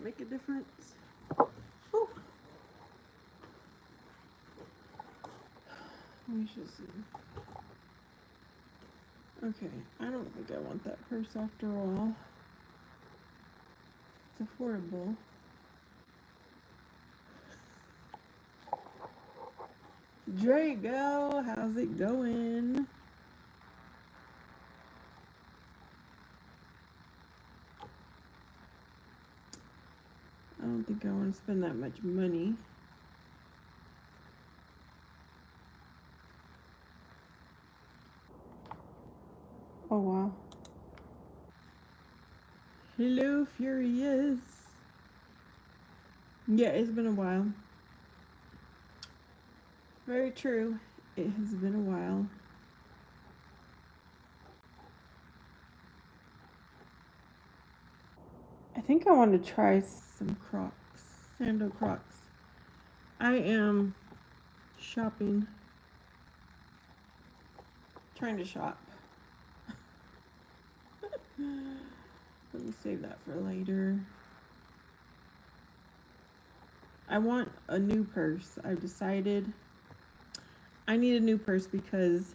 make a difference? Whew. We should see. Okay, I don't think I want that purse after all. It's affordable. Drago, how's it going? I don't think I want to spend that much money. Oh wow. Hello, Furious. Yeah, it's been a while. Very true. It has been a while. I think I want to try some Crocs, sandal Crocs. I am shopping, trying to shop. Let me save that for later. I want a new purse. I've decided I need a new purse because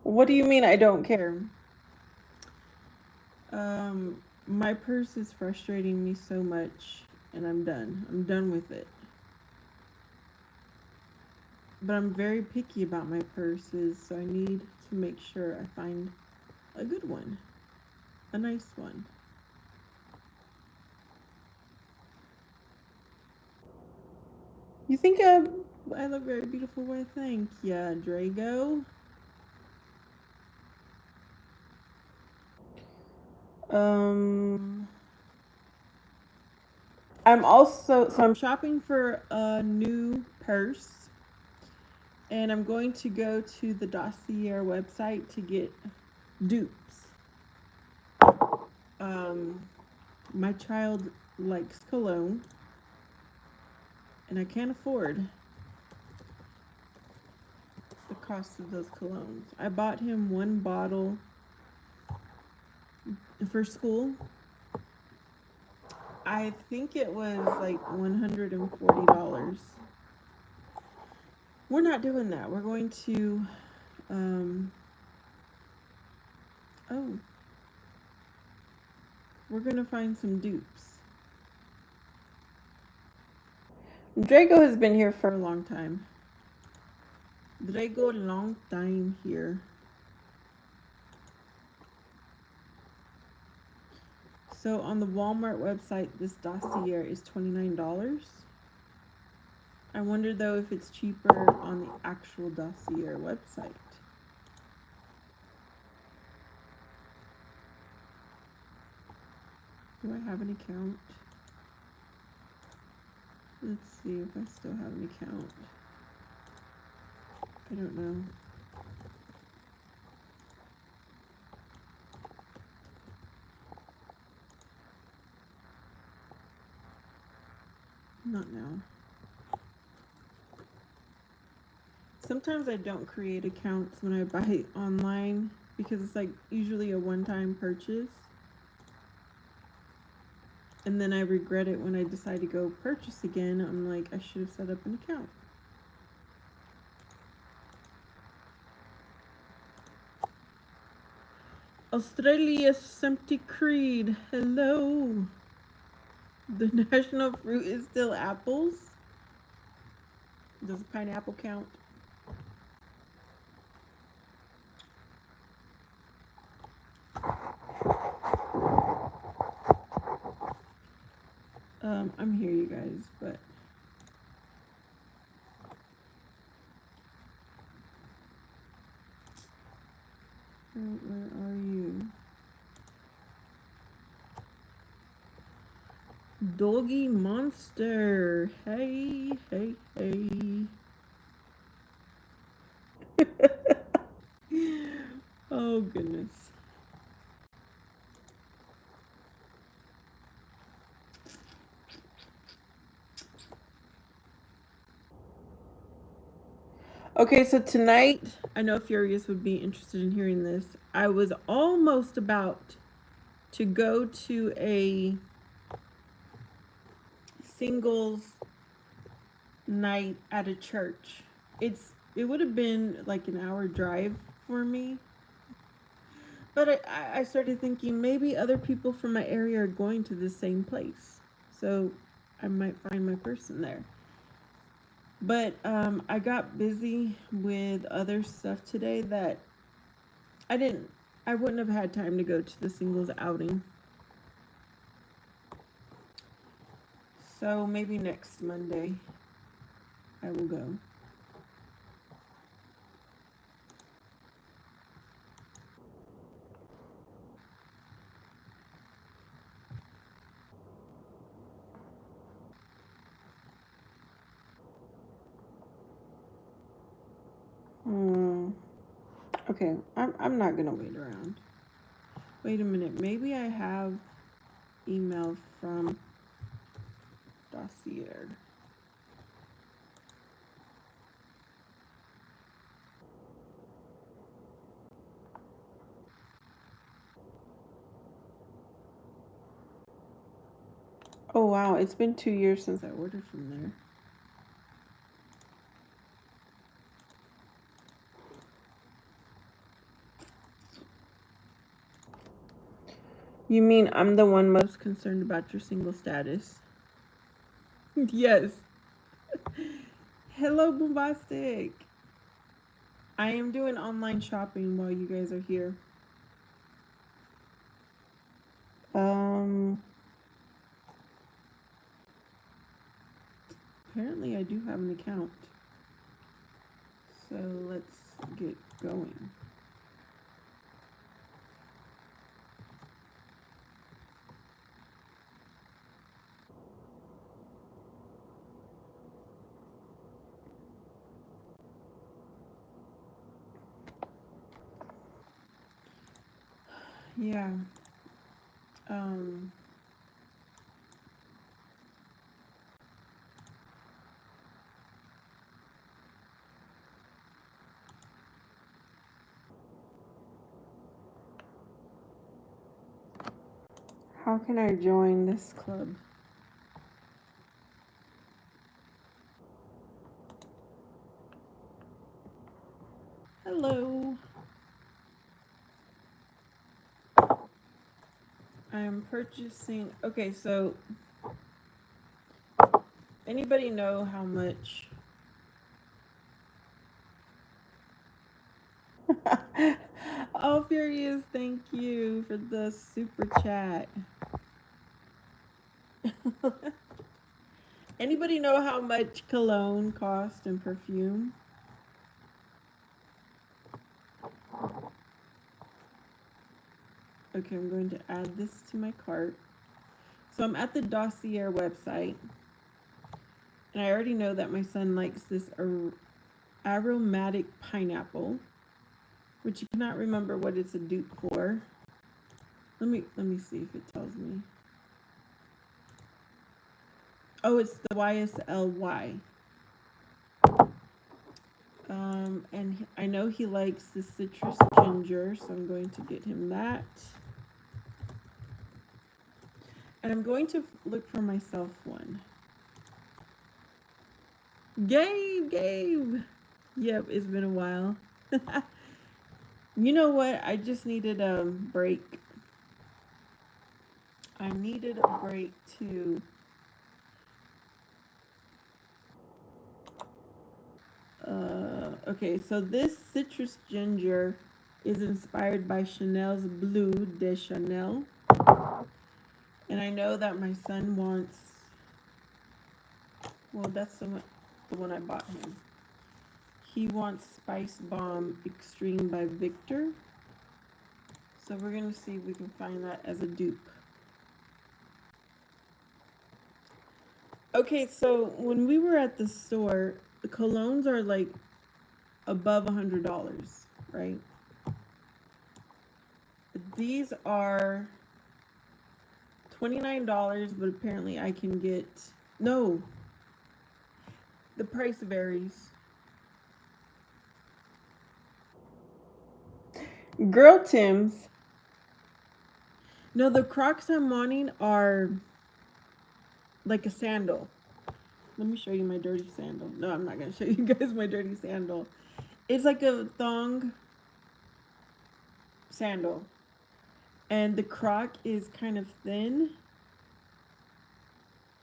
what do you mean I don't care? My purse is frustrating me so much and I'm done. I'm done with it. But I'm very picky about my purses, so I need to make sure I find a good one. A nice one. You think I look very beautiful? Why, thank ya, Drago. I'm shopping for a new purse, and I'm going to go to the Dossier website to get dupes. My child likes cologne, and I can't afford the cost of those colognes. I bought him one bottle for school. I think it was like $140. We're not doing that. We're going to, we're going to find some dupes. Drago has been here for a long time. Drago, long time here. So on the Walmart website, this Dossier is $29. I wonder though if it's cheaper on the actual Dossier website. Do I have an account? Let's see if I still have an account. I don't know. Not now. Sometimes I don't create accounts when I buy online because it's like usually a one-time purchase. And then I regret it when I decide to go purchase again. I'm like, I should have set up an account. Australia Empty Creed, hello. The national fruit is still apples. Does pineapple count? I'm here, you guys, but where are you? Doggy Monster. Hey, hey, hey. Oh, goodness. Okay, so tonight, I know Furious would be interested in hearing this. I was almost about to go to a singles night at a church. It would have been like an hour drive for me, but I started thinking maybe other people from my area are going to the same place, so I might find my person there. But I got busy with other stuff today that I didn't. I wouldn't have had time to go to the singles outing. So maybe next Monday I will go. Okay, I'm not gonna wait around. Wait a minute, maybe I have email from Dossier. Oh wow, it's been 2 years since I ordered from there. You mean I'm the one most concerned about your single status? Yes. Hello, Bombastic. I am doing online shopping while you guys are here. Um, apparently I do have an account. So let's get going. Yeah. Um, how can I join this club? Hello. I am purchasing. Okay, so anybody know how much? Oh, Furious, thank you for the super chat. Anybody know how much cologne cost and perfume? Okay, I'm going to add this to my cart. So I'm at the Dossier website, and I already know that my son likes this aromatic pineapple, which you cannot remember what it's a dupe for. Let me see if it tells me. Oh, it's the YSLY. And I know he likes the citrus ginger, so I'm going to get him that. And I'm going to look for myself one. Gabe! Yep, it's been a while. You know what? I just needed a break. I needed a break too. Okay, so this citrus ginger is inspired by Chanel's Bleu de Chanel. And I know that my son wants, well, that's the one I bought him. He wants Spice Bomb Extreme by Victor. So we're going to see if we can find that as a dupe. Okay, so when we were at the store, the colognes are like above $100, right? These are $29, but apparently I can get, no, the price varies. Girl Tim's. No, the Crocs I'm wanting are like a sandal. Let me show you my dirty sandal. No, I'm not gonna show you guys my dirty sandal. It's like a thong sandal. And the croc is kind of thin,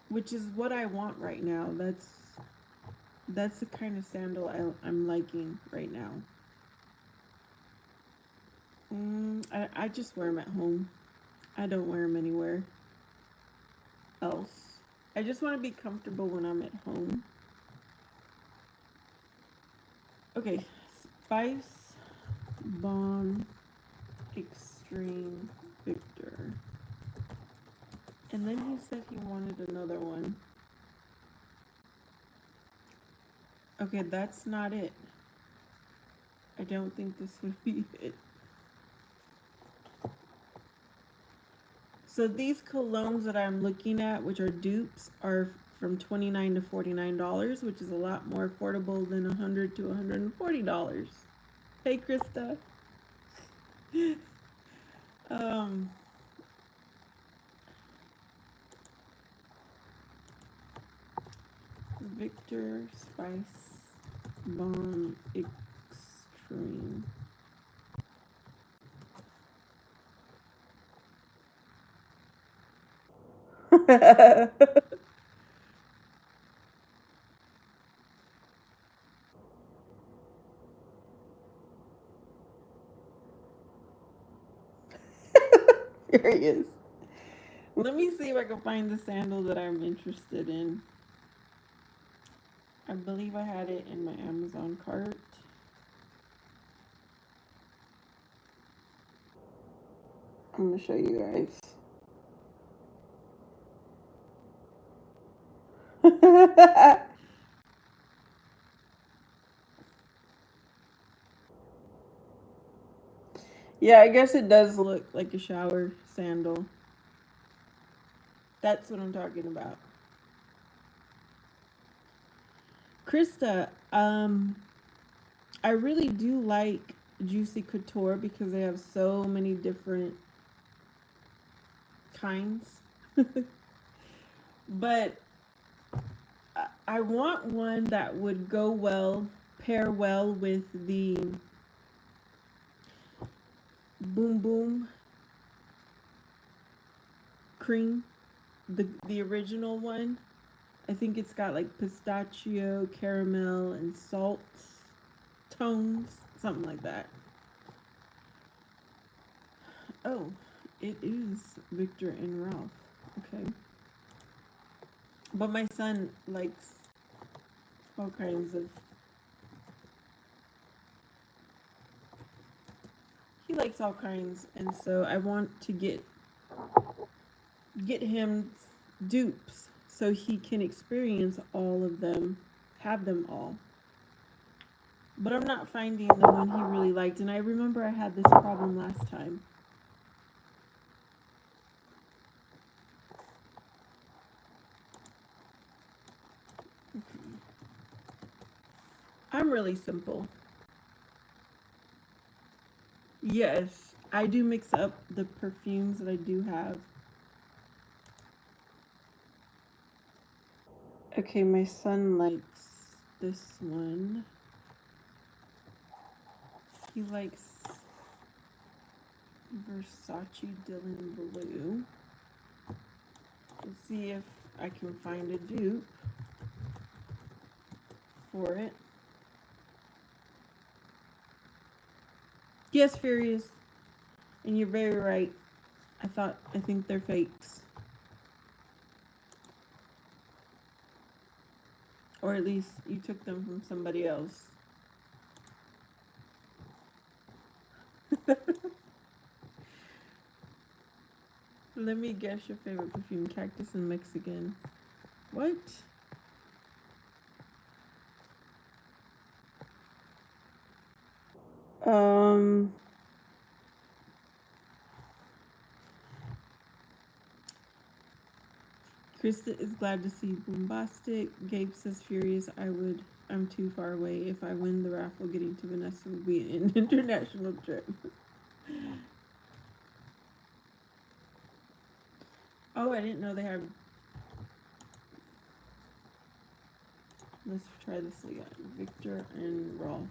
which is what I want right now. That's the kind of sandal I'm liking right now. I just wear them at home. I don't wear them anywhere else. I just want to be comfortable when I'm at home. Okay, Spice Bomb Extreme Victor. And then he said he wanted another one. Okay, that's not it. I don't think this would be it. So these colognes that I'm looking at, which are dupes, are from $29 to $49, which is a lot more affordable than $100 to $140. Hey, Krista. Victor Spice Bomb Extreme. Here he is. Let me see if I can find the sandal that I'm interested in. I believe I had it in my Amazon cart. I'm gonna show you guys. Yeah, I guess it does look like a shower sandal. That's what I'm talking about. Krista, I really do like Juicy Couture because they have so many different kinds. But I want one that would go well, pair well with the Boom Boom cream, the original one. I think it's got like pistachio, caramel, and salt tones, something like that. Oh, it is Victor and Ralph. Okay. But my son likes all kinds of. He likes all kinds, and so I want to get him dupes so he can experience all of them, have them all. But I'm not finding the one he really liked, and I remember I had this problem last time. I'm really simple. Yes, I do mix up the perfumes that I do have. Okay, my son likes this one. He likes Versace Dylan Blue. Let's see if I can find a dupe for it. Yes, Furious. And you're very right. I think they're fakes. Or at least you took them from somebody else. Let me guess your favorite perfume, Cactus and Mexican. What? Um, Krista is glad to see Bombastic. Gabe says Furious. I'm too far away. If I win the raffle, getting to Vanessa will be an international trip. Oh, I didn't know they had. Let's try this again. Victor and Rolf.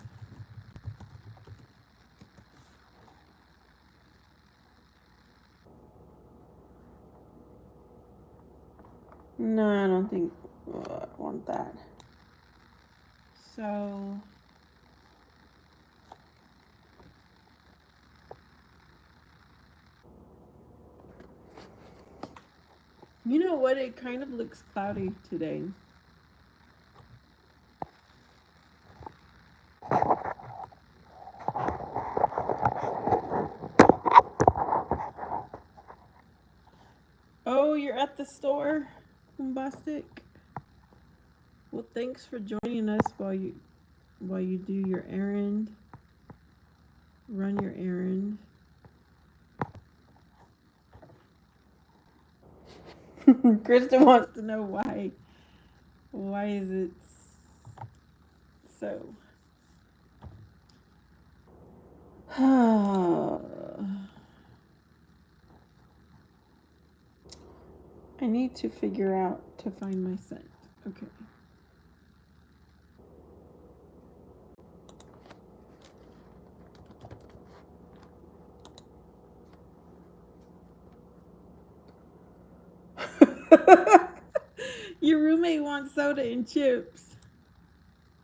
No, I don't think I want that. So you know what? It kind of looks cloudy today. Oh, you're at the store, Bombastic. Well, thanks for joining us while you do your errand. Run your errand. Kristen wants to know why. Why is it so? I need to figure out to find my scent. Okay. Your roommate wants soda and chips.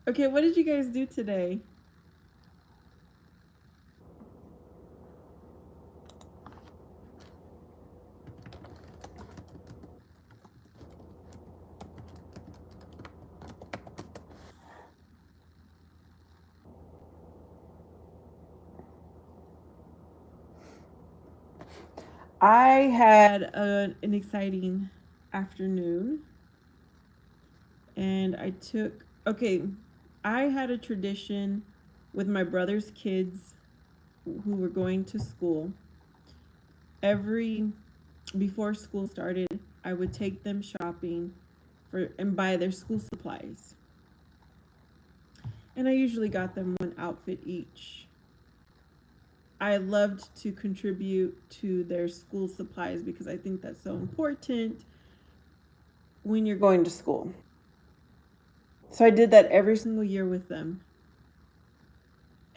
Okay, what did you guys do today? I had an exciting afternoon, and I had a tradition with my brother's kids who were going to school. Every Before school started, I would take them shopping and buy their school supplies. And I usually got them one outfit each. I loved to contribute to their school supplies because I think that's so important when you're going to school. So I did that every single year with them.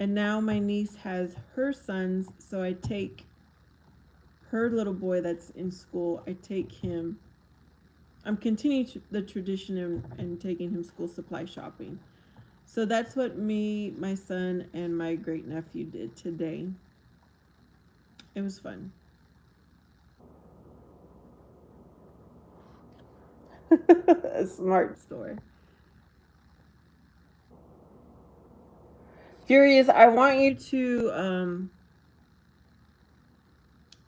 And now my niece has her sons, so I take her little boy that's in school, I take him. I'm continuing the tradition and taking him school supply shopping. So that's what me, my son, and my great nephew did today. It was fun. A smart store. Furious, I want you to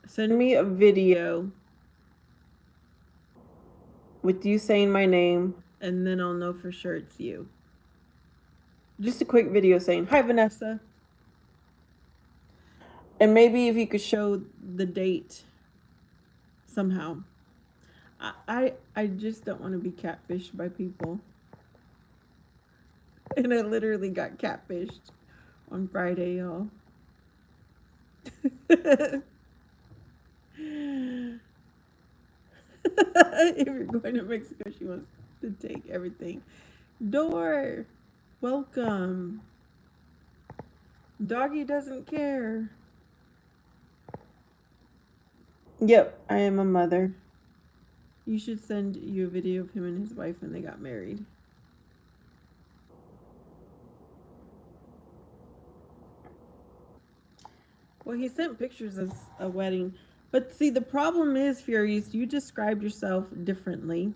send me a video with you saying my name, and then I'll know for sure it's you. Just a quick video saying, "Hi, Vanessa." And maybe if you could show the date somehow. I just don't want to be catfished by people. And I literally got catfished on Friday, y'all. If you're going to Mexico, she wants to take everything. Door, welcome. Doggy doesn't care. Yep, I am a mother. You should send you a video of him and his wife when they got married. Well, he sent pictures of a wedding. But see, the problem is, Furious, you described yourself differently.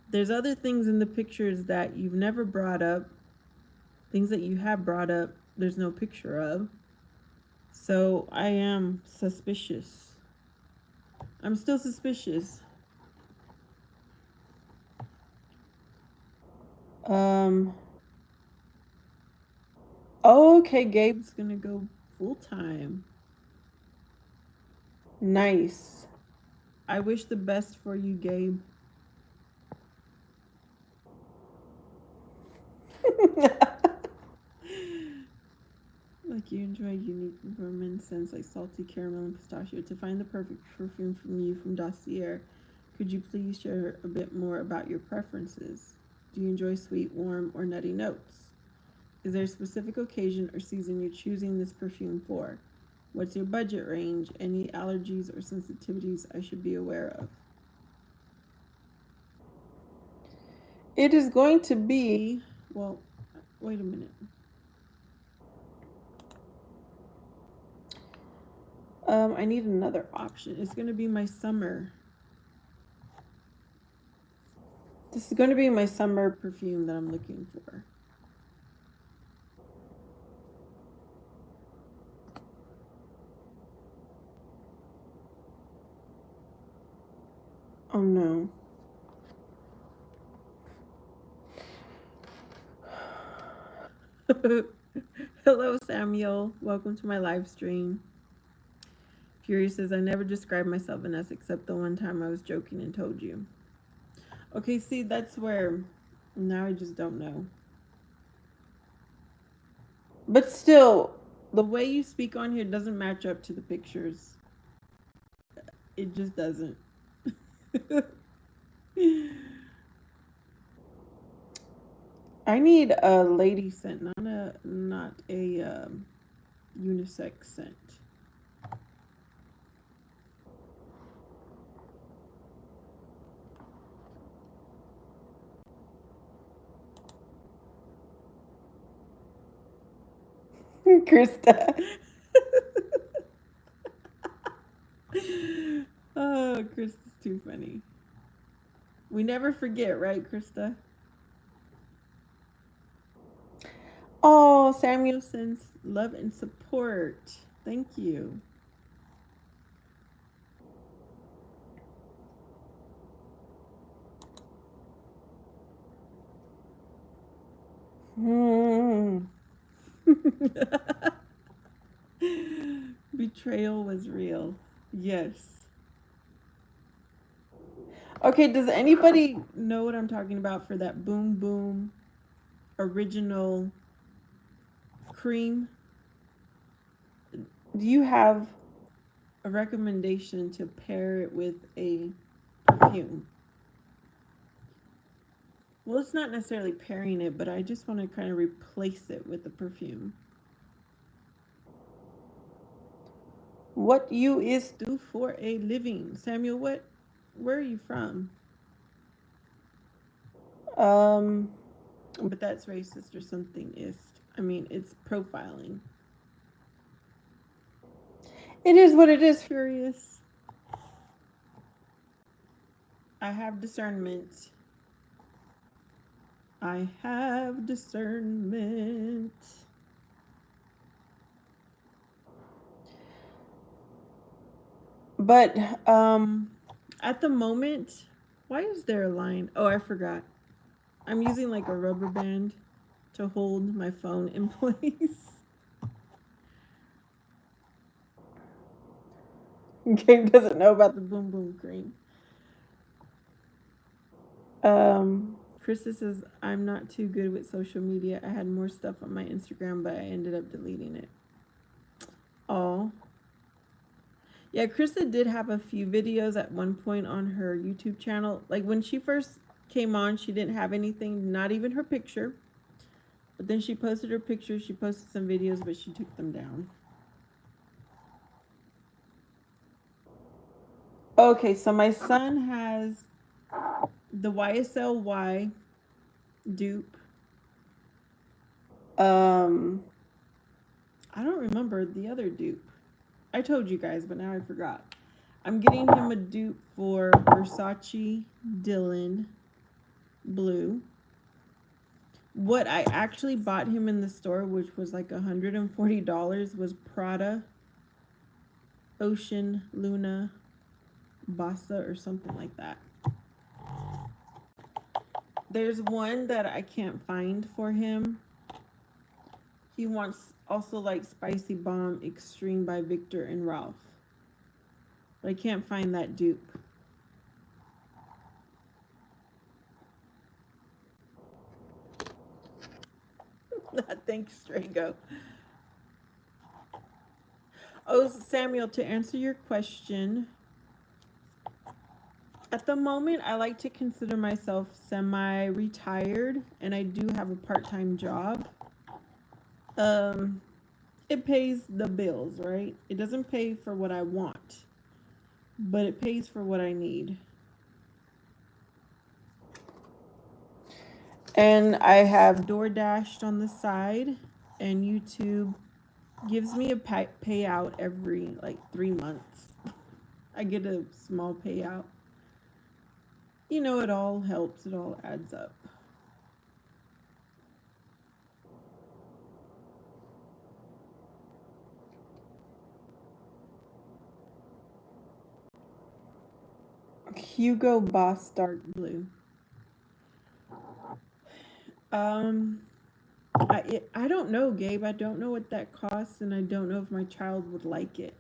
There's other things in the pictures that you've never brought up. Things that you have brought up, there's no picture of. So I am suspicious. I'm still suspicious. Okay, Gabe's gonna go full time. Nice. I wish the best for you, Gabe. Like you enjoy unique gourmand scents like salty caramel and pistachio. To find the perfect perfume from you from Dossier, could you please share a bit more about your preferences? Do you enjoy sweet, warm, or nutty notes? Is there a specific occasion or season you're choosing this perfume for? What's your budget range? Any allergies or sensitivities I should be aware of? It is going to be, well, wait a minute. I need another option. It's going to be my summer. This is going to be my summer perfume that I'm looking for. Oh no. Hello, Samuel. Welcome to my live stream. Fury says, I never described myself in S except the one time I was joking and told you. Okay, see, that's where now I just don't know. But still, the way you speak on here doesn't match up to the pictures. It just doesn't. I need a lady scent, not a unisex scent. Krista. Oh, Krista's too funny. We never forget, right, Krista? Oh, Samuel sends love and support. Thank you. Betrayal was real. Yes. Okay, does anybody know what I'm talking about for that Boom Boom original cream? Do you have a recommendation to pair it with a perfume? Well, it's not necessarily pairing it, but I just want to kind of replace it with a perfume. What you is do for a living, Samuel? Where are you from? But that's racist or something. Is I mean, it's profiling. It is what it is, Furious. I have discernment. I have discernment. But at the moment, why is there a line? Oh, I forgot. I'm using like a rubber band to hold my phone in place. Gabe doesn't know about the boom boom cream. Krista says, I'm not too good with social media. I had more stuff on my Instagram, but I ended up deleting it. Oh. Yeah, Krista did have a few videos at one point on her YouTube channel. Like when she first came on, she didn't have anything, not even her picture. But then she posted her pictures, she posted some videos, but she took them down. Okay, so my son has the YSLY dupe. I don't remember the other dupe. I told you guys, but now I forgot. I'm getting him a dupe for Versace Dylan Blue. What I actually bought him in the store, which was like $140, was Prada Ocean Luna Bassa or something like that. There's one that I can't find for him. He wants also like Spicy Bomb Extreme by Victor and Ralph. But I can't find that dupe. Thanks, Strago. Oh, Samuel, to answer your question, at the moment, I like to consider myself semi-retired, and I do have a part-time job. Um, it pays the bills, right? It doesn't pay for what I want, but it pays for what I need. And I have DoorDashed on the side, and YouTube gives me a payout every like 3 months. I get a small payout. You know, it all helps, it all adds up. Hugo Boss Dark Blue. Um, I don't know, Gabe. I don't know what that costs, and I don't know if my child would like it.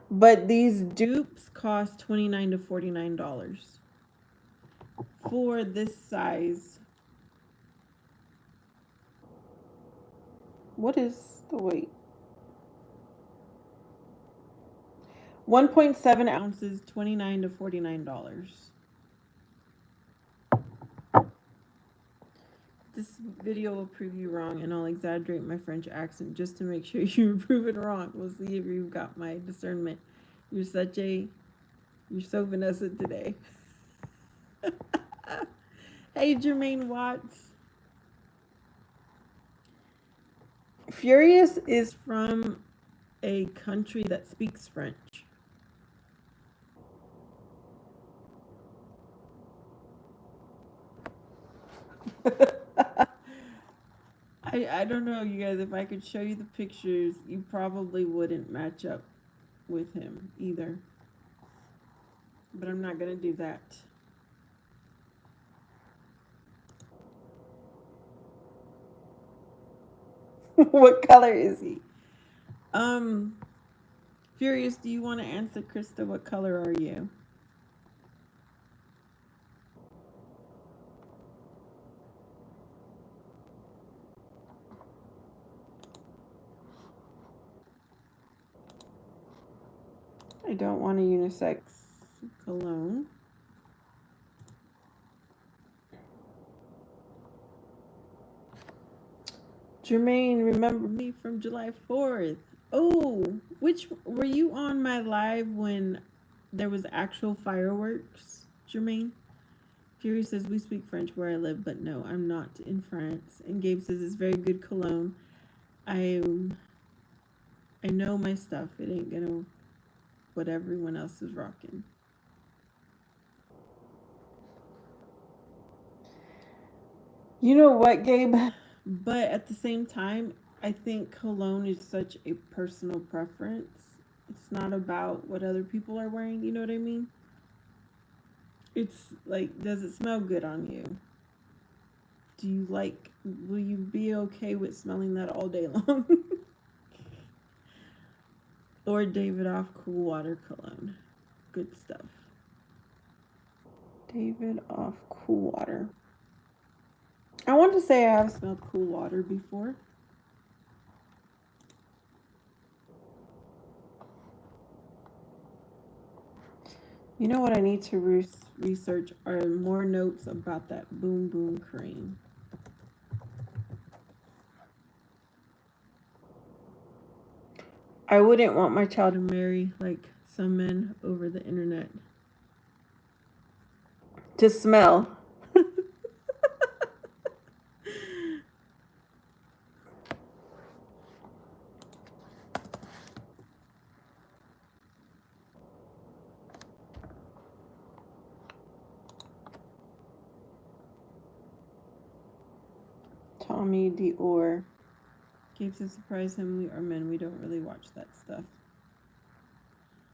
But these dupes cost $29 to $49 for this size. What is the weight? 1.7 ounces, $29 to $49. This video will prove you wrong, and I'll exaggerate my French accent just to make sure you prove it wrong. We'll see if you've got my discernment. You're so Vanessa today. Hey, Jermaine Watts. Furious is from a country that speaks French. I don't know, you guys. If I could show you the pictures, you probably wouldn't match up with him either. But I'm not going to do that. What color is he? Furious, do you want to answer, Krista? What color are you? I don't want a unisex cologne. Jermaine, remember me from July 4th. Oh, which were you on my live when there was actual fireworks, Jermaine? Fury says we speak French where I live, but no, I'm not in France. And Gabe says it's very good cologne. I know my stuff. It ain't gonna what everyone else is rocking. You know what, Gabe? But at the same time, I think cologne is such a personal preference. It's not about what other people are wearing, you know what I mean? It's like, does it smell good on you? Do you like, will you be okay with smelling that all day long? Or Davidoff Cool Water Cologne. Good stuff. Davidoff Cool Water. I want to say I have smelled cool water before. You know what I need to research are more notes about that Boom Boom cream. I wouldn't want my child to marry like some men over the internet. To smell. Tommy Dior. Keeps a surprise him. We are men. We don't really watch that stuff.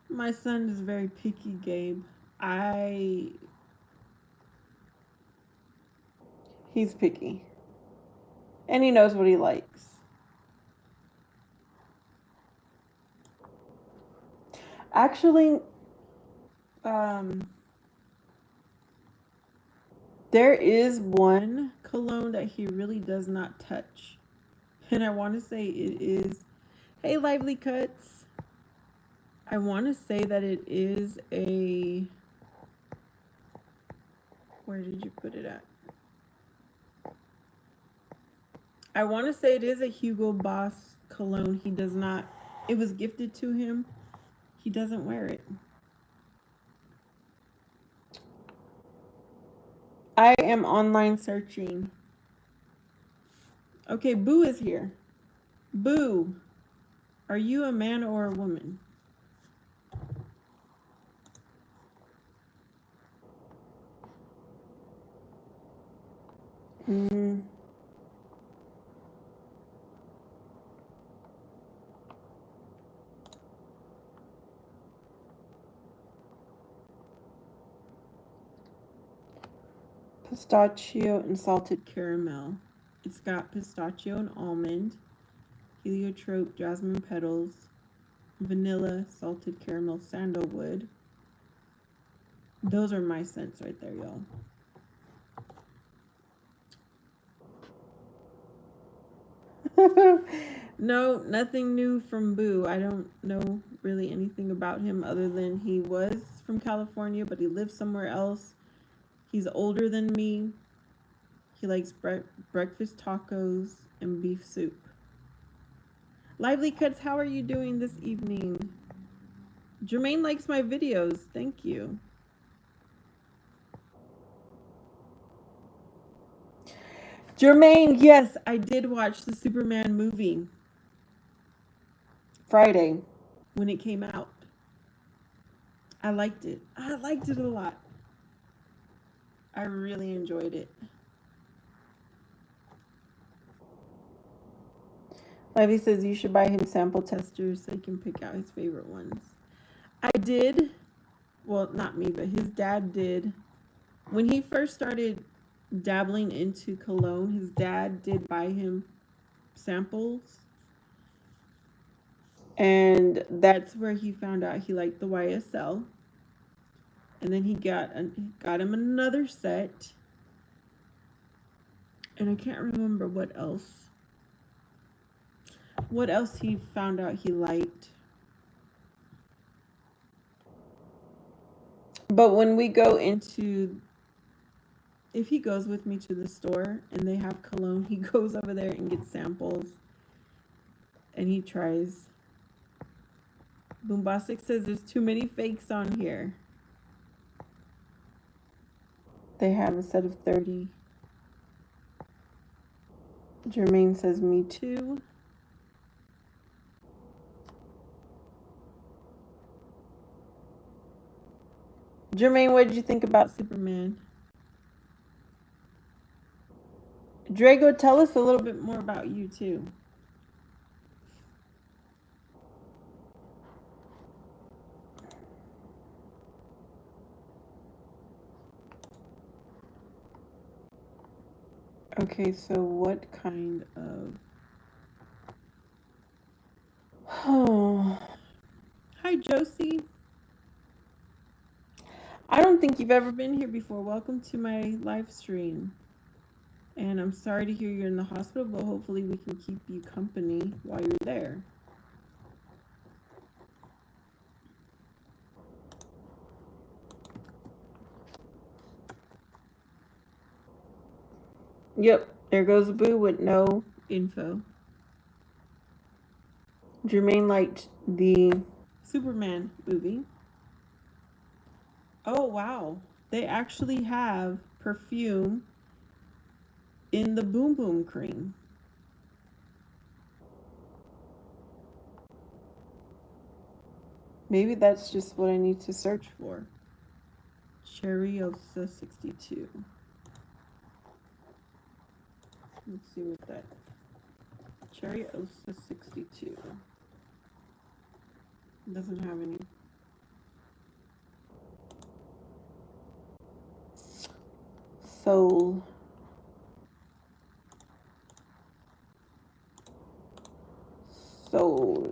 My son is very picky, Gabe. He's picky. And he knows what he likes. Actually, there is one cologne that he really does not touch. And I want to say it is, hey, Lively Cuts. I want to say that it is a, where did you put it at? I want to say it is a Hugo Boss cologne. He does not, it was gifted to him. He doesn't wear it. I am online searching. Okay, Boo is here. Boo, are you a man or a woman? Mm. Pistachio and salted caramel. It's got pistachio and almond, heliotrope, jasmine petals, vanilla, salted caramel, sandalwood. Those are my scents right there, y'all. No, nothing new from Boo. I don't know really anything about him other than he was from California, but he lives somewhere else. He's older than me. He likes breakfast tacos and beef soup. Lively Cuts, how are you doing this evening? Jermaine likes my videos. Thank you. Jermaine, yes, I did watch the Superman movie Friday when it came out. I liked it. I liked it a lot. I really enjoyed it. Livy says you should buy him sample testers so he can pick out his favorite ones. I did. Well, not me, but his dad did. When he first started dabbling into cologne, his dad did buy him samples. And that's where he found out he liked the YSL. And then he got him another set. And I can't remember what else. What else he found out he liked. But when we go into, if he goes with me to the store and they have cologne, he goes over there and gets samples. And he tries. Boombastic says there's too many fakes on here. They have a set of 30. Jermaine says me too. Jermaine, what did you think about Superman? Drago, tell us a little bit more about you too. Okay, so what kind of... Oh. Hi, Josie. I don't think you've ever been here before. Welcome to my live stream. And I'm sorry to hear you're in the hospital, but hopefully we can keep you company while you're there. Yep, there goes Boo with no info. Jermaine liked the Superman movie. Oh, wow. They actually have perfume in the Boom Boom cream. Maybe that's just what I need to search for. Cherryosa 62. Let's see what that... Cherryosa 62. Doesn't have any. Soul. Soul.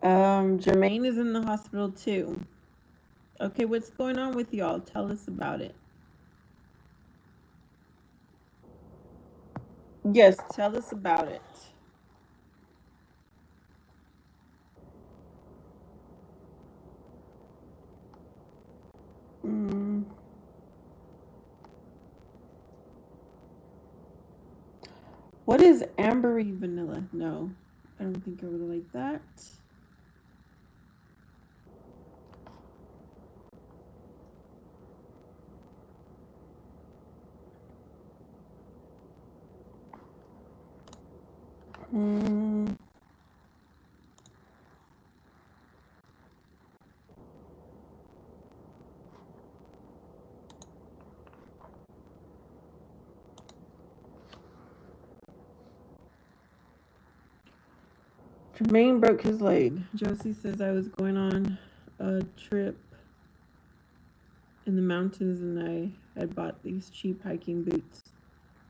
Jermaine is in the hospital too. Okay, what's going on with y'all? Tell us about it. Yes, tell us about it. Mm. What is ambery vanilla? No, I don't think I would like that. Mm. Jermaine broke his leg. Josie says I was going on a trip in the mountains and I had bought these cheap hiking boots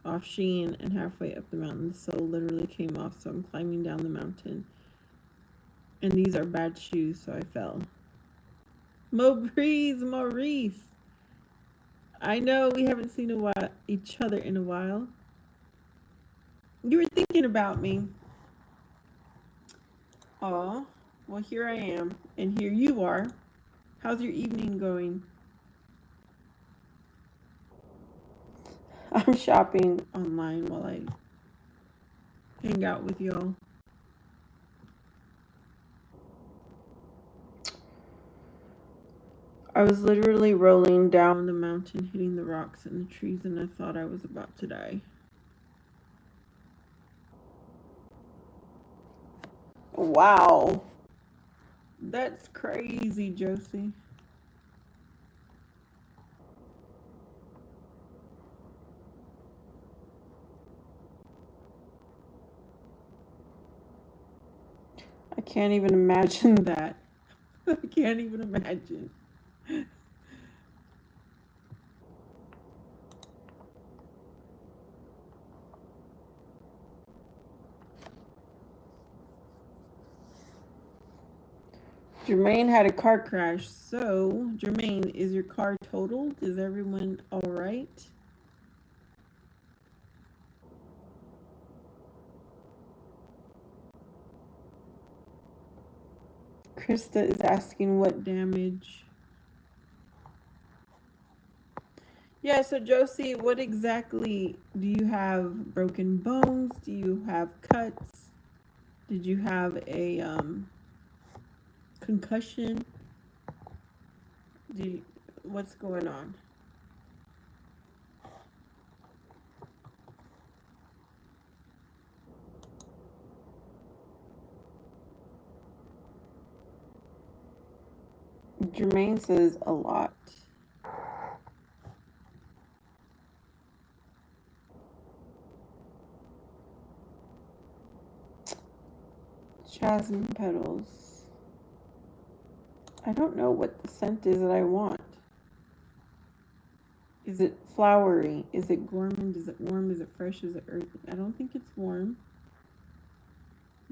off Shein, and halfway up the mountain the sole literally came off, so I'm climbing down the mountain. And these are bad shoes, so I fell. Maurice. I know we haven't seen each other in a while. You were thinking about me. Aw, well, here I am, and here you are. How's your evening going? I'm shopping online while I hang out with y'all. I was literally rolling down the mountain, hitting the rocks and the trees, and I thought I was about to die. Wow. That's crazy, Josie. I can't even imagine that. I can't even imagine. Jermaine had a car crash. So, Jermaine, is your car totaled? Is everyone all right? Krista is asking what damage. Yeah, so Josie, what exactly do you have? Broken bones? Do you have cuts? Did you have a concussion? What's going on? Jermaine says a lot. Jasmine petals. I don't know what the scent is that I want. Is it flowery? Is it gourmand? Is it warm? Is it fresh? Is it earthy? I don't think it's warm.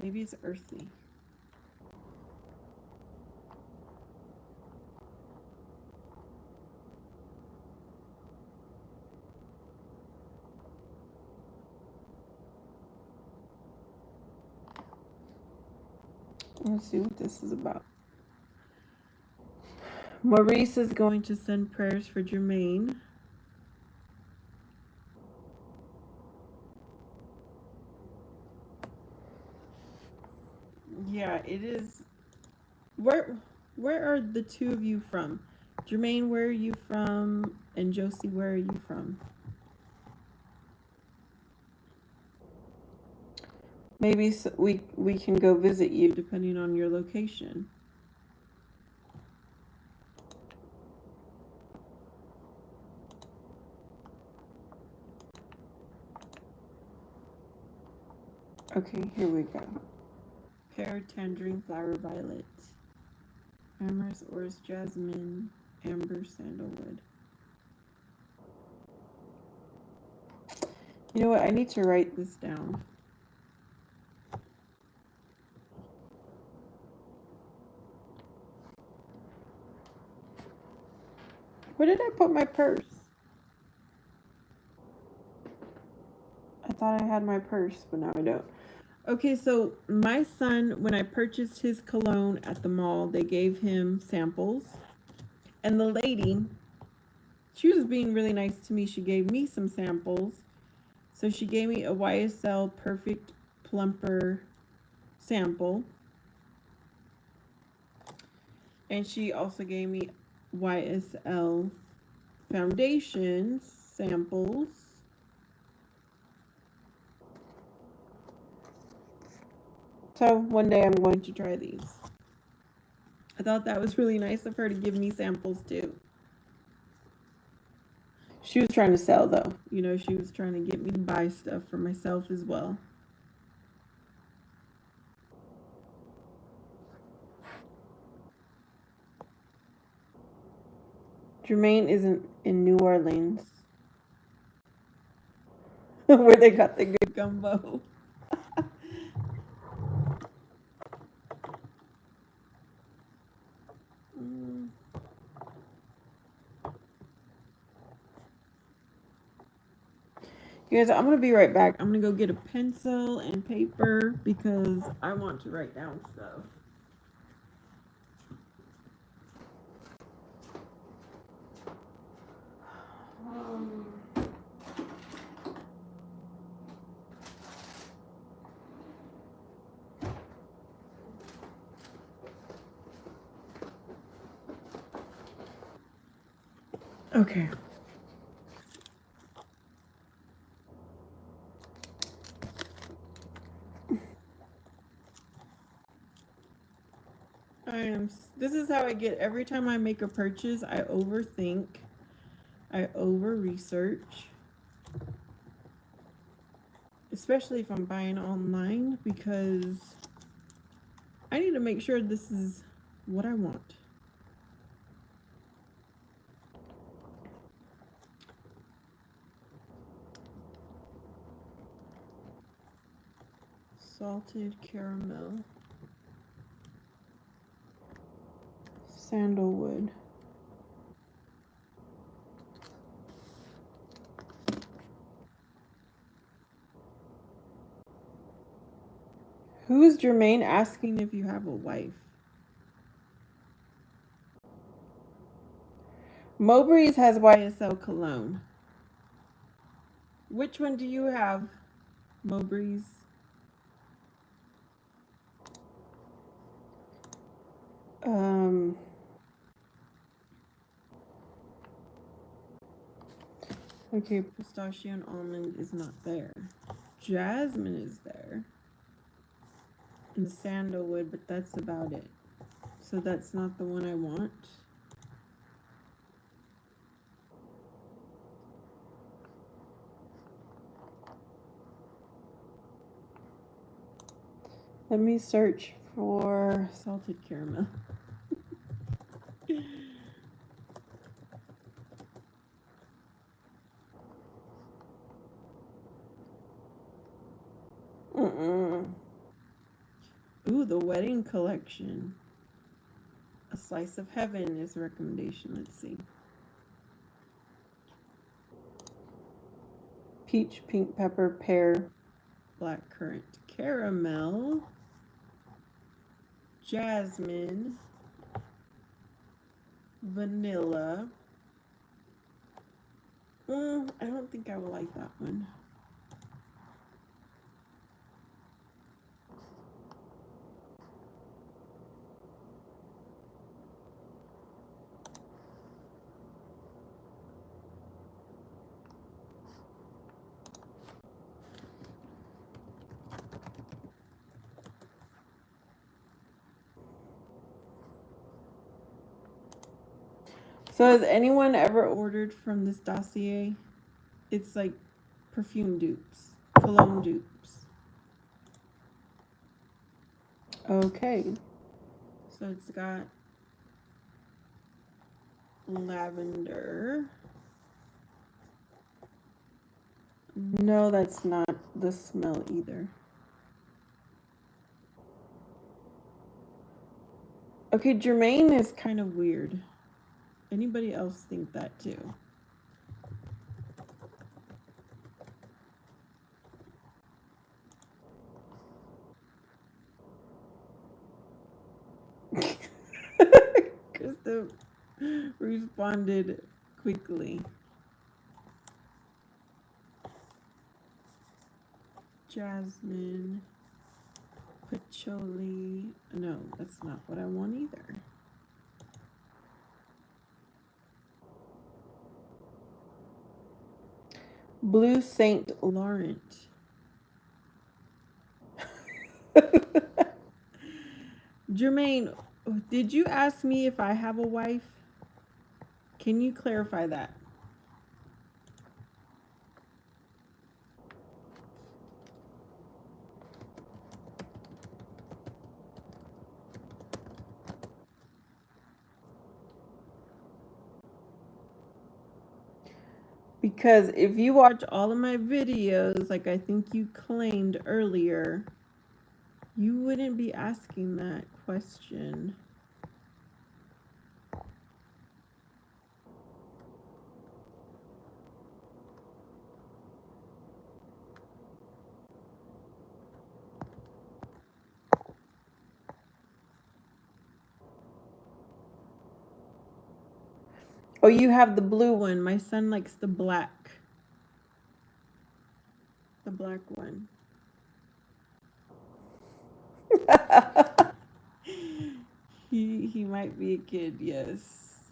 Maybe it's earthy. Let's see what this is about. Maurice is going to send prayers for Jermaine. Yeah, it is. Where are the two of you from? Jermaine, where are you from? And Josie, where are you from? Maybe we can go visit you depending on your location. Okay, here we go. Pear, tangerine, flower, violet. Amorous orris, jasmine, amber, sandalwood. You know what? I need to write this down. Where did I put my purse? I thought I had my purse, but now I don't. Okay, so my son, when I purchased his cologne at the mall, they gave him samples. And the lady, she was being really nice to me. She gave me some samples. So she gave me a YSL Perfect Plumper sample. And she also gave me YSL foundation samples. So one day I'm going to try these. I thought that was really nice of her to give me samples too. She was trying to sell though. You know, she was trying to get me to buy stuff for myself as well. Jermaine isn't in New Orleans. Where they got the good gumbo. You guys, I'm going to be right back. I'm going to go get a pencil and paper because I want to write down stuff. Okay. This is how I get every time I make a purchase. I overthink. I over research. Especially if I'm buying online because I need to make sure this is what I want. Salted caramel. Sandalwood. Who's Jermaine asking if you have a wife? Mowbray's has YSL cologne. Which one do you have, Mowbray's? Okay, pistachio and almond is not there. Jasmine is there. And sandalwood, but that's about it. So that's not the one I want. Let me search for salted caramel. Ooh, the wedding collection. A slice of heaven is a recommendation. Let's see. Peach, pink pepper, pear, black currant, caramel, jasmine, vanilla. I don't think I will like that one. So has anyone ever ordered from this dossier? It's like perfume dupes, cologne dupes. Okay. So it's got lavender. No, that's not the smell either. Okay, Jermaine is kind of weird. anybody else think that too? Krista responded quickly. Jasmine, patchouli. No, that's not what I want either. Blue Saint Laurent. Jermaine, did you ask me if I have a wife? Can you clarify that? Because if you watch all of my videos, like I think you claimed earlier, you wouldn't be asking that question. Oh, you have the blue one. My son likes the black. The black one. He might be a kid, yes.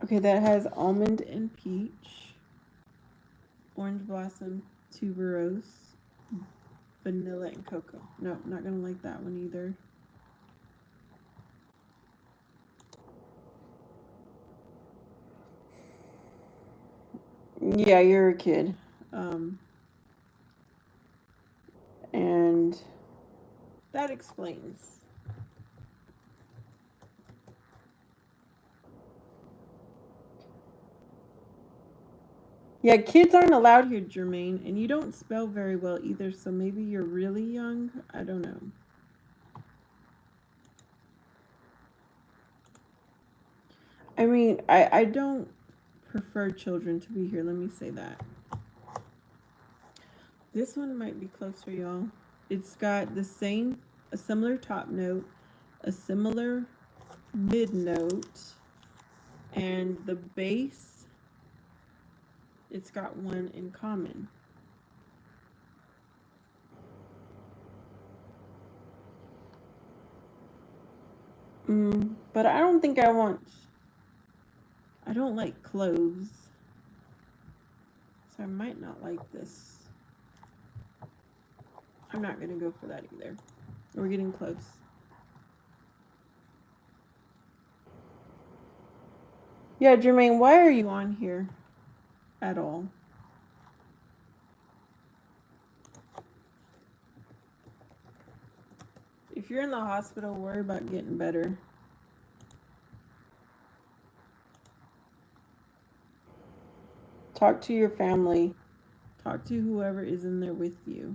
Okay, that has almond and peach, orange blossom, tuberose, vanilla and cocoa. No, not gonna like that one either. Yeah, you're a kid. And that explains. Yeah, kids aren't allowed here, Jermaine, and you don't spell very well either, so maybe you're really young. I don't know. I mean, I don't prefer children to be here. Let me say that. This one might be closer, y'all. It's got a similar top note, a similar mid note, and the base, it's got one in common. But I don't think I don't like cloves. So I might not like this. I'm not going to go for that either. We're getting close. Yeah, Jermaine, why are you on here at all? If you're in the hospital, worry about getting better. Talk to your family. Talk to whoever is in there with you.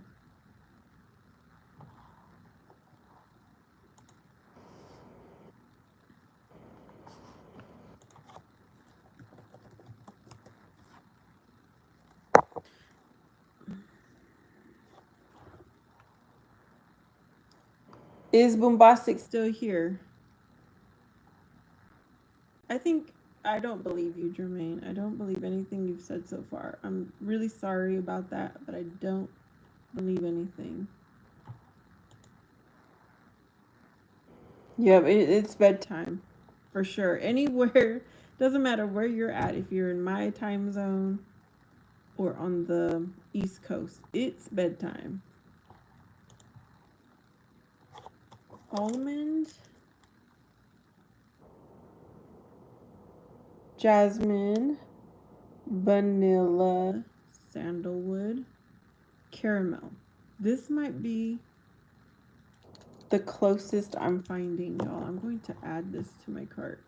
Is Bombastic still here? I don't believe you, Jermaine. I don't believe anything you've said so far. I'm really sorry about that, but I don't believe anything. Yeah, it's bedtime. For sure. Anywhere, doesn't matter where you're at. If you're in my time zone or on the East Coast, it's bedtime. Almond, jasmine, vanilla, sandalwood, caramel. This might be the closest I'm finding, y'all. I'm going to add this to my cart.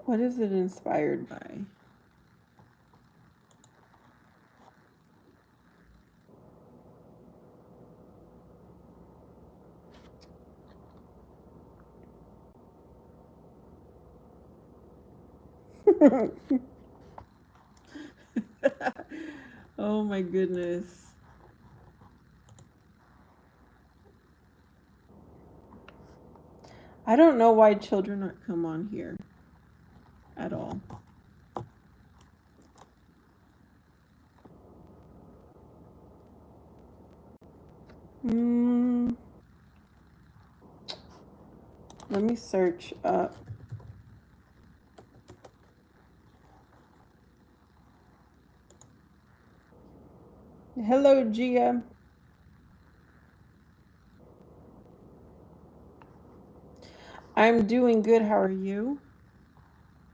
What is it inspired by? Oh my goodness. I don't know why children aren't come on here at all. Let me search up. Hello, Gia. I'm doing good. How are you?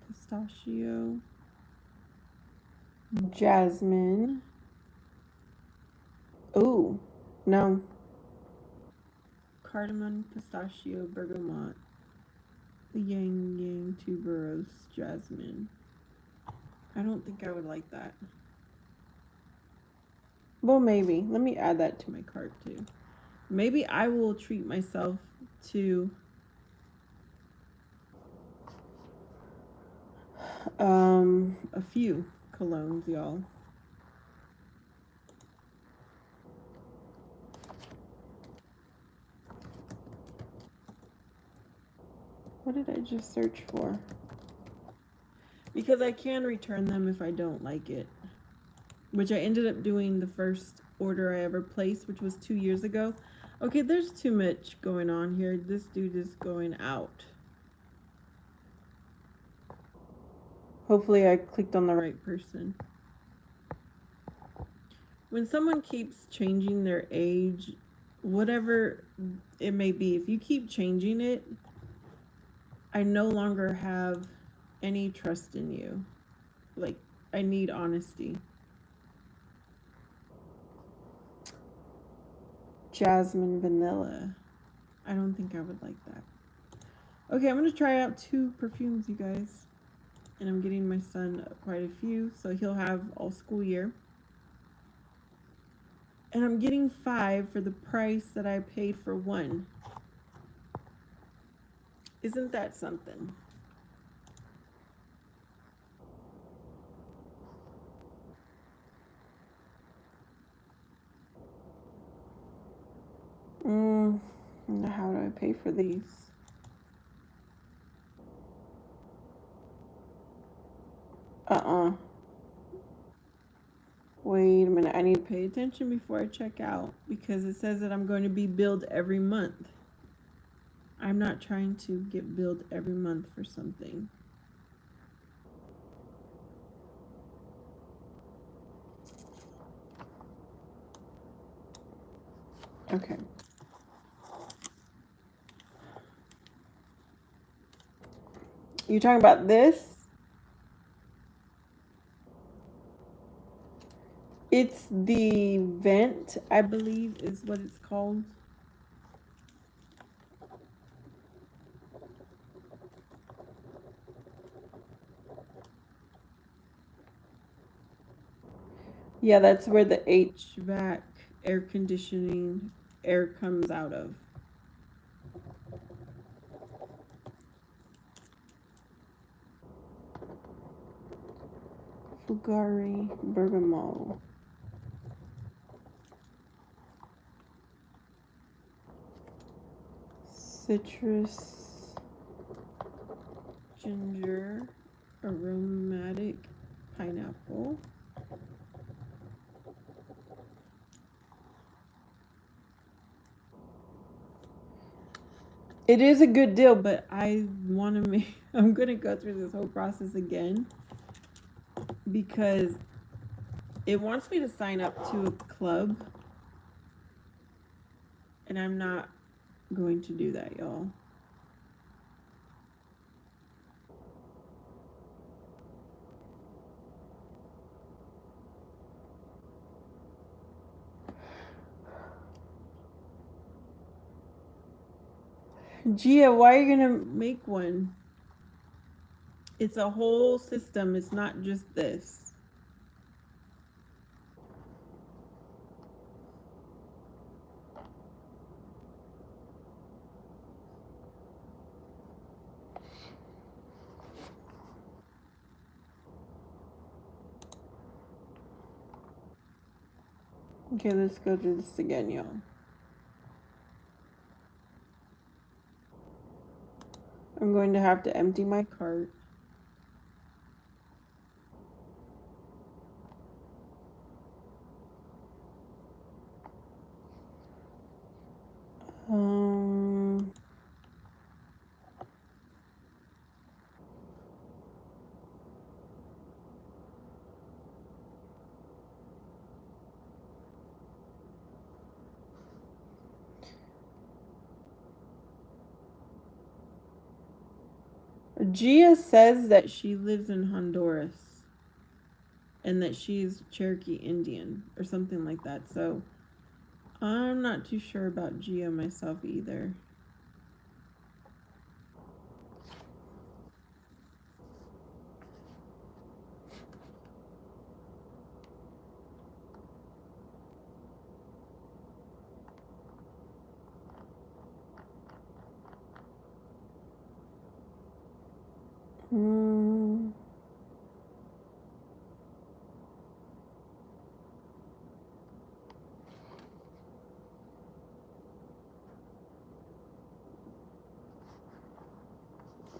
Pistachio. Jasmine. Ooh, no. Cardamom, pistachio, bergamot. Yang Yang, tuberose, jasmine. I don't think I would like that. Well, maybe. Let me add that to my cart too. Maybe I will treat myself to a few colognes, y'all. What did I just search for? Because I can return them if I don't like it. Which I ended up doing the first order I ever placed, which was 2 years ago. Okay, there's too much going on here. This dude is going out. Hopefully I clicked on the right person. When someone keeps changing their age, whatever it may be, if you keep changing it, I no longer have any trust in you. Like, I need honesty. Jasmine vanilla. I don't think I would like that. Okay, I'm going to try out 2 perfumes, you guys. And I'm getting my son quite a few, so he'll have all school year. And I'm getting 5 for the price that I paid for 1. Isn't that something? How do I pay for these? Wait a minute, I need to pay attention before I check out because it says that I'm going to be billed every month. I'm not trying to get billed every month for something. Okay. You talking about this? It's the vent, I believe is what it's called. Yeah, that's where the HVAC air conditioning air comes out of. Fugari bergamot. Citrus, ginger, aromatic pineapple. It is a good deal, but I want to make, I'm going to go through this whole process again because it wants me to sign up to a club and I'm not going to do that, y'all. Gia, why are you gonna make one? It's a whole system. It's not just this. Okay, let's go through this again, y'all. I'm going to have to empty my cart. Gia says that she lives in Honduras and that she's Cherokee Indian or something like that. So I'm not too sure about Gia myself either.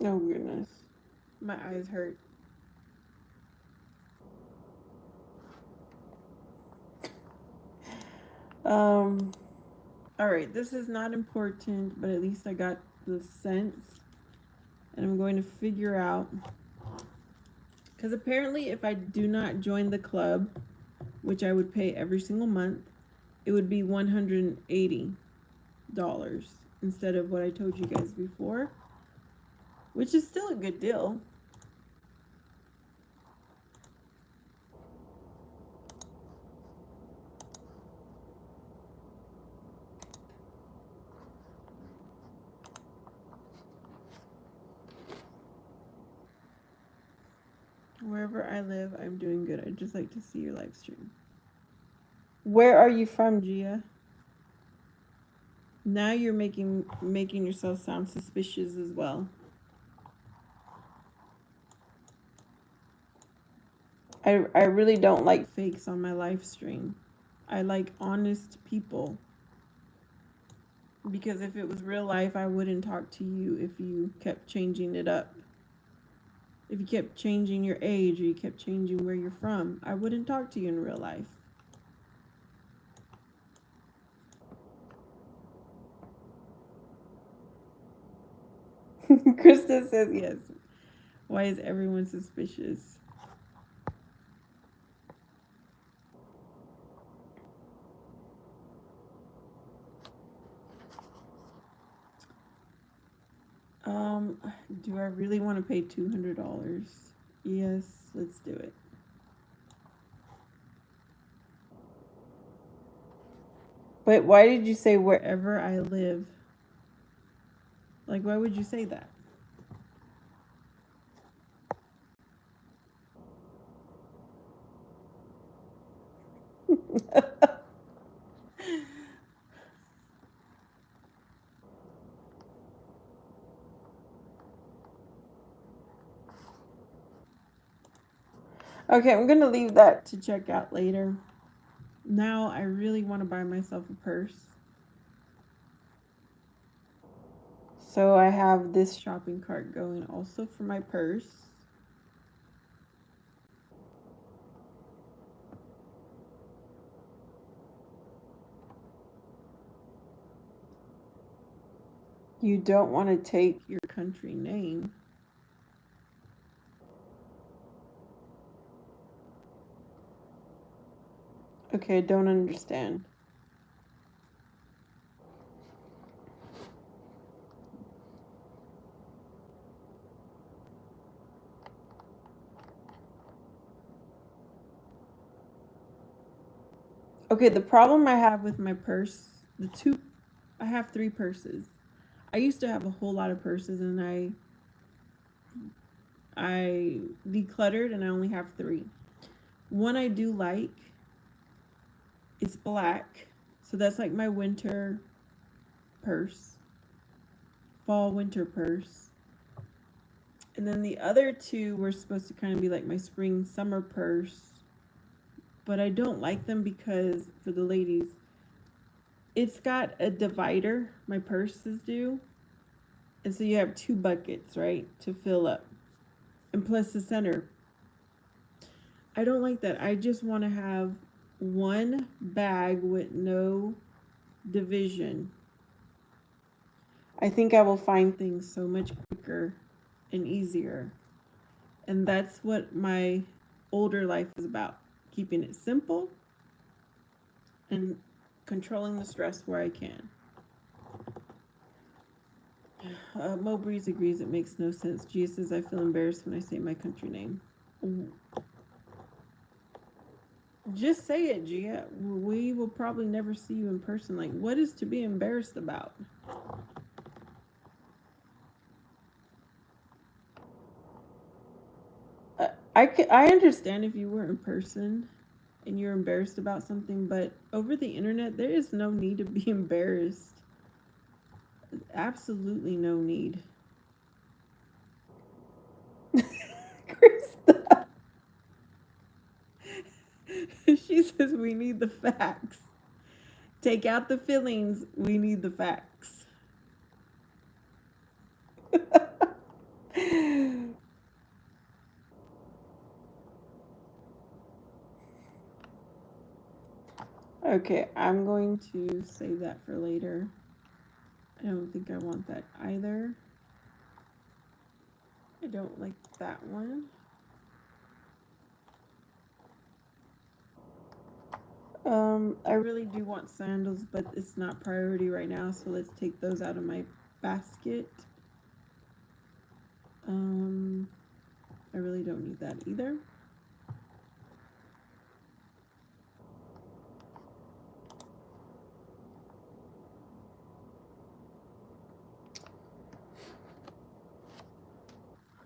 Oh goodness. My eyes hurt. All right, this is not important, but at least I got the sense. And I'm going to figure out, because apparently if I do not join the club, which I would pay every single month, it would be $180 instead of what I told you guys before, which is still a good deal. Wherever I live, I'm doing good. I'd just like to see your live stream. Where are you from, Gia? Now you're making yourself sound suspicious as well. I really don't like fakes on my live stream. I like honest people. Because if it was real life, I wouldn't talk to you if you kept changing it up. If you kept changing your age or you kept changing where you're from, I wouldn't talk to you in real life. Krista says yes. Why is everyone suspicious? Do I really want to pay $200? Yes, let's do it. But why did you say wherever I live? Like, why would you say that? Okay, I'm gonna leave that to check out later. Now I really want to buy myself a purse. So I have this shopping cart going also for my purse. You don't want to take your country name. Okay, I don't understand. Okay, the problem I have with my purse, I have 3 purses. I used to have a whole lot of purses and I decluttered and I only have 3. One I do like, it's black. So that's like my winter purse, fall winter purse. And then the other 2 were supposed to kind of be like my spring summer purse. But I don't like them because, for the ladies, it's got a divider. My purses do. And so you have 2 buckets, right, to fill up. And plus the center. I don't like that. I just want to have one bag with no division. I think I will find things so much quicker and easier. And that's what my older life is about. Keeping it simple and controlling the stress where I can. Mo Breeze agrees it makes no sense. Gia says, I feel embarrassed when I say my country name. Just say it, Gia. We will probably never see you in person. Like, what is to be embarrassed about? I understand if you were in person and you're embarrassed about something, but over the internet, there is no need to be embarrassed. Absolutely no need. Krista. She says we need the facts. Take out the feelings. We need the facts. Okay, I'm going to save that for later. I don't think I want that either. I don't like that one. I really do want sandals, but it's not priority right now, so let's take those out of my basket. I really don't need that either.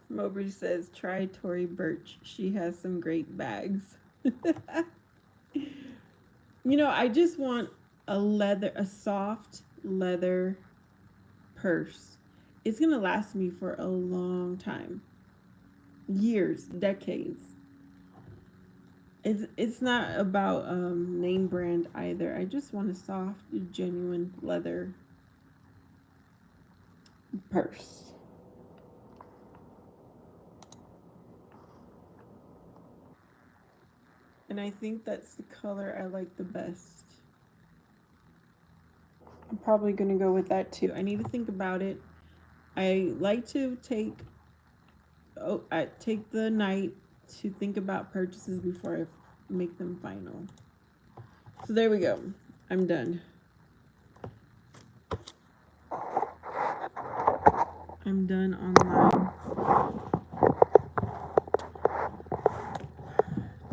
Mowbray says, try Tory Burch. She has some great bags. You know, I just want a soft leather purse. It's gonna last me for a long time. Years, decades. It's not about name brand either. I just want a soft, genuine leather purse. And I think that's the color I like the best. I'm probably gonna go with that too. I need to think about it. I like to take the night to think about purchases before I make them final. So there we go. I'm done. I'm done online.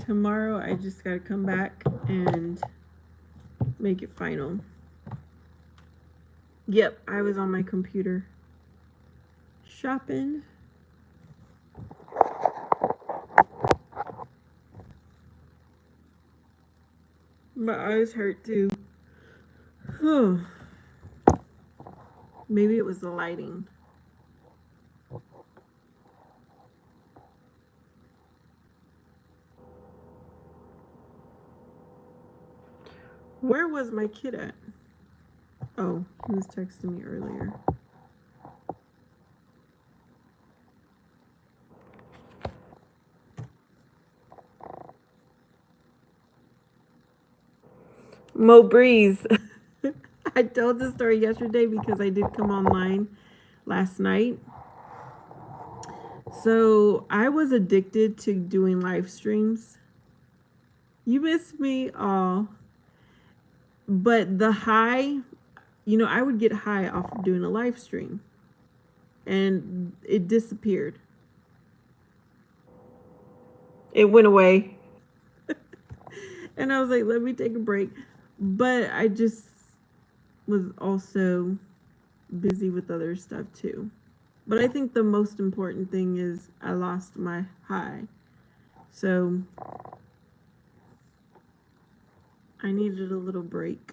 Tomorrow I just gotta come back and make it final. Yep, I was on my computer shopping. My eyes hurt too. Maybe it was the lighting. Where was my kid at? Oh, he was texting me earlier. Mo Breeze. I told the story yesterday because I did come online last night. So I was addicted to doing live streams. You missed me all. But the high, you know, I would get high off of doing a live stream. And it disappeared. It went away. And I was like, let me take a break. But I just was also busy with other stuff too. But I think the most important thing is I lost my high. So I needed a little break.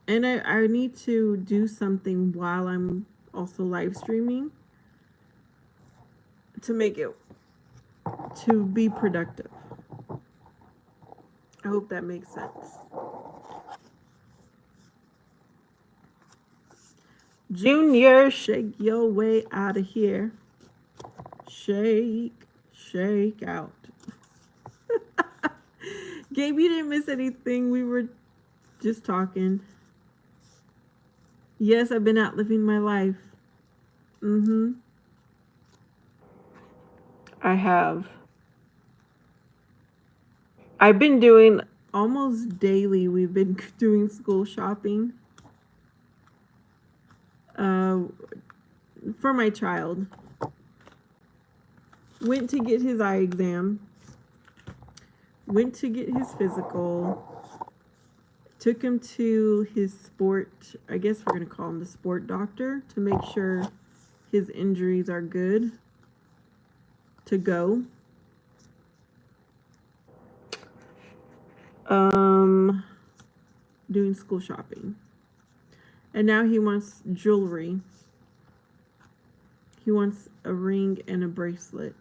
And I need to do something while I'm also live streaming to make it to be productive. I hope that makes sense. Junior, shake your way out of here. Shake, shake out. Gabe, you didn't miss anything. We were just talking. Yes, I've been out living my life. Mm-hmm. I have. I've been doing almost daily. We've been doing school shopping. For my child. Went to get his eye exam. Went to get his physical. Took him to his sport, I guess we're going to call him the sport doctor, to make sure his injuries are good to go. Doing school shopping. And now he wants jewelry. He wants a ring and a bracelet.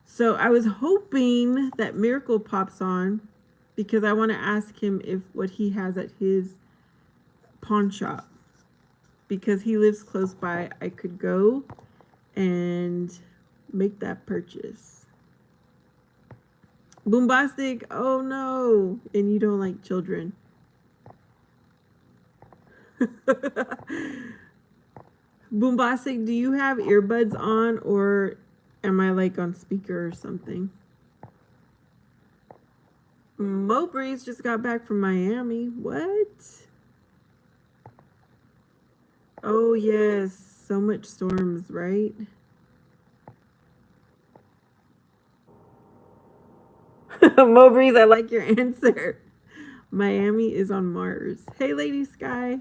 So I was hoping that Miracle pops on because I want to ask him if what he has at his pawn shop. Because he lives close by, I could go and make that purchase. Boombastic, oh no. And you don't like children. Boombastic, do you have earbuds on or am I like on speaker or something? Mo Breeze just got back from Miami. What? Oh yes, so much storms, right? Mo Breeze, I like your answer. Miami is on Mars. Hey, Lady Sky.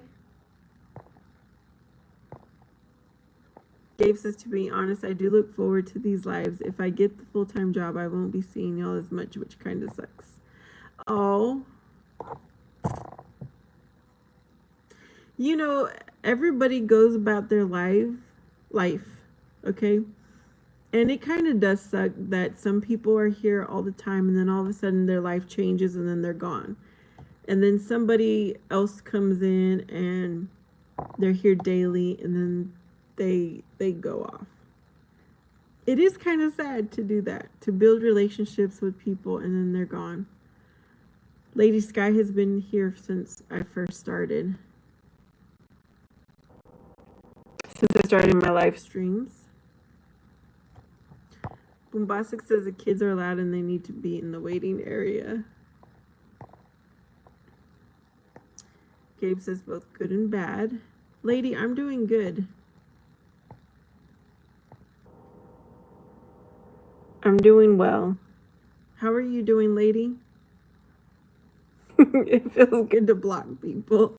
Gabe says, to be honest, I do look forward to these lives. If I get the full-time job, I won't be seeing y'all as much, which kind of sucks. Oh. You know, everybody goes about their life, okay? And it kind of does suck that some people are here all the time and then all of a sudden their life changes and then they're gone. And then somebody else comes in and they're here daily and then they go off. It is kind of sad to do that, to build relationships with people and then they're gone. Lady Sky has been here since I first started. Since I started my live streams. Boombastic says the kids are allowed and they need to be in the waiting area. Gabe says both good and bad. Lady, I'm doing good. I'm doing well. How are you doing, lady? It feels good to block people.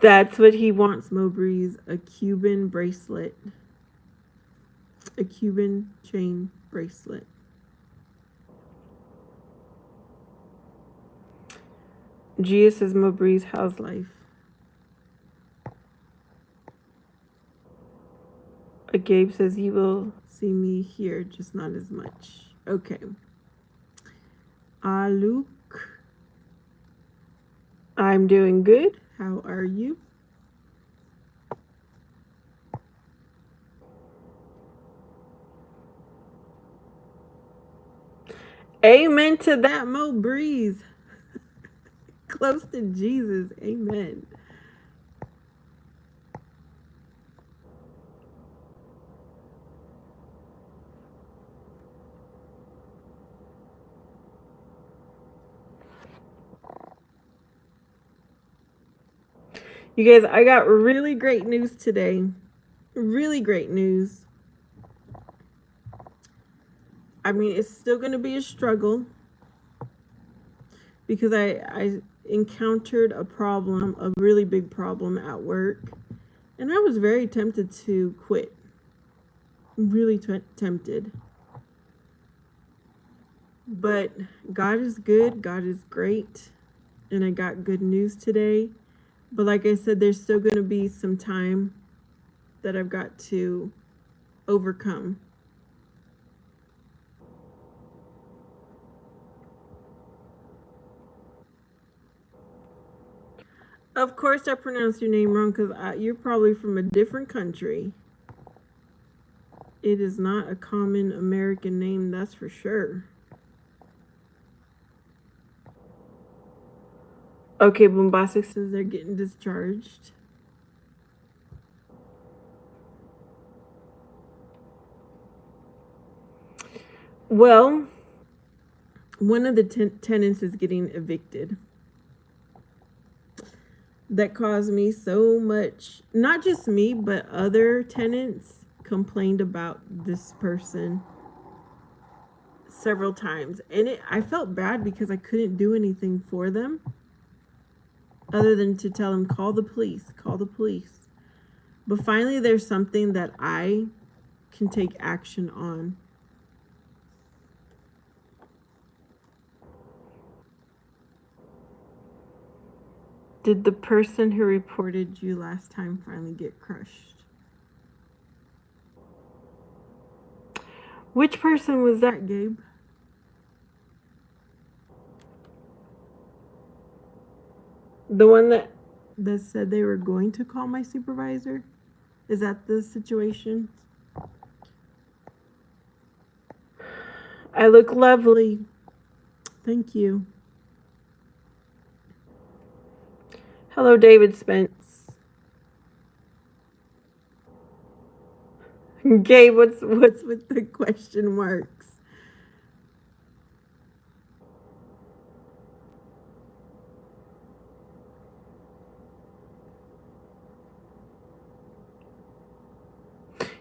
That's what he wants, Mo Breeze. A Cuban bracelet. A Cuban chain bracelet. Gia says, Mo Breeze, how's life? Gabe says he will see me here, just not as much. Okay. Luke. I'm doing good. How are you? Amen to that, Mo Breeze. Close to Jesus. Amen. You guys, I got really great news today. Really great news. I mean, it's still going to be a struggle because I encountered a problem, a really big problem at work, and I was very tempted to quit. Really tempted. But God is good, God is great, and I got good news today. But like I said, there's still going to be some time that I've got to overcome. Of course, I pronounced your name wrong because you're probably from a different country. It is not a common American name, that's for sure. Okay, Bombastic says they're getting discharged. Well, one of the tenants is getting evicted. That caused me so much, not just me, but other tenants complained about this person several times. And I felt bad because I couldn't do anything for them other than to tell them, call the police, call the police. But finally, there's something that I can take action on. Did the person who reported you last time finally get crushed? Which person was that, Gabe? The one that said they were going to call my supervisor? Is that the situation? I look lovely. Thank you. Hello, David Spence. Gabe, what's with the question marks?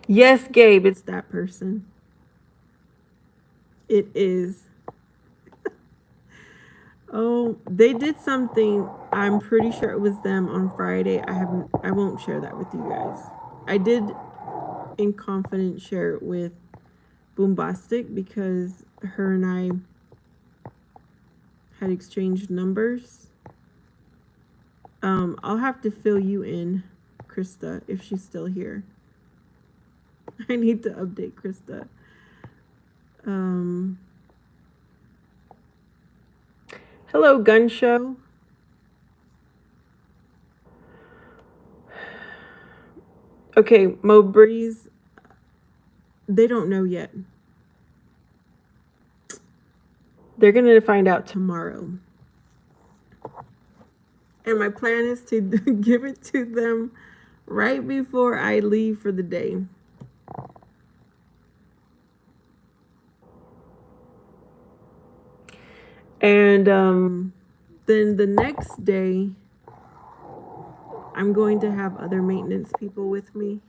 Yes, Gabe, it's that person. It is. Oh, they did something. I'm pretty sure it was them on Friday. I won't share that with you guys. I did in confidence share it with Boombastic because her and I had exchanged numbers. I'll have to fill you in, Krista, if she's still here. I need to update Krista. Hello, Gun Show. Okay, Mo Breeze. They don't know yet. They're going to find out tomorrow. And my plan is to give it to them right before I leave for the day. And then the next day, I'm going to have other maintenance people with me.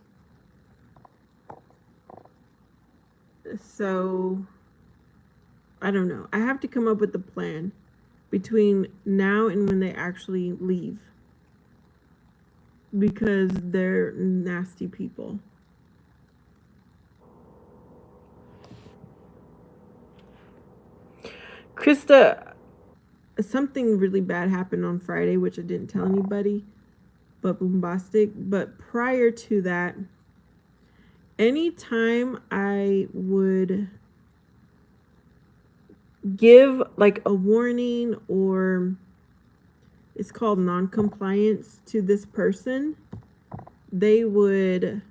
So, I don't know. I have to come up with a plan between now and when they actually leave. Because they're nasty people. Krista, something really bad happened on Friday, which I didn't tell anybody, but Boombastic. But prior to that, anytime I would give like a warning or it's called non-compliance to this person, they would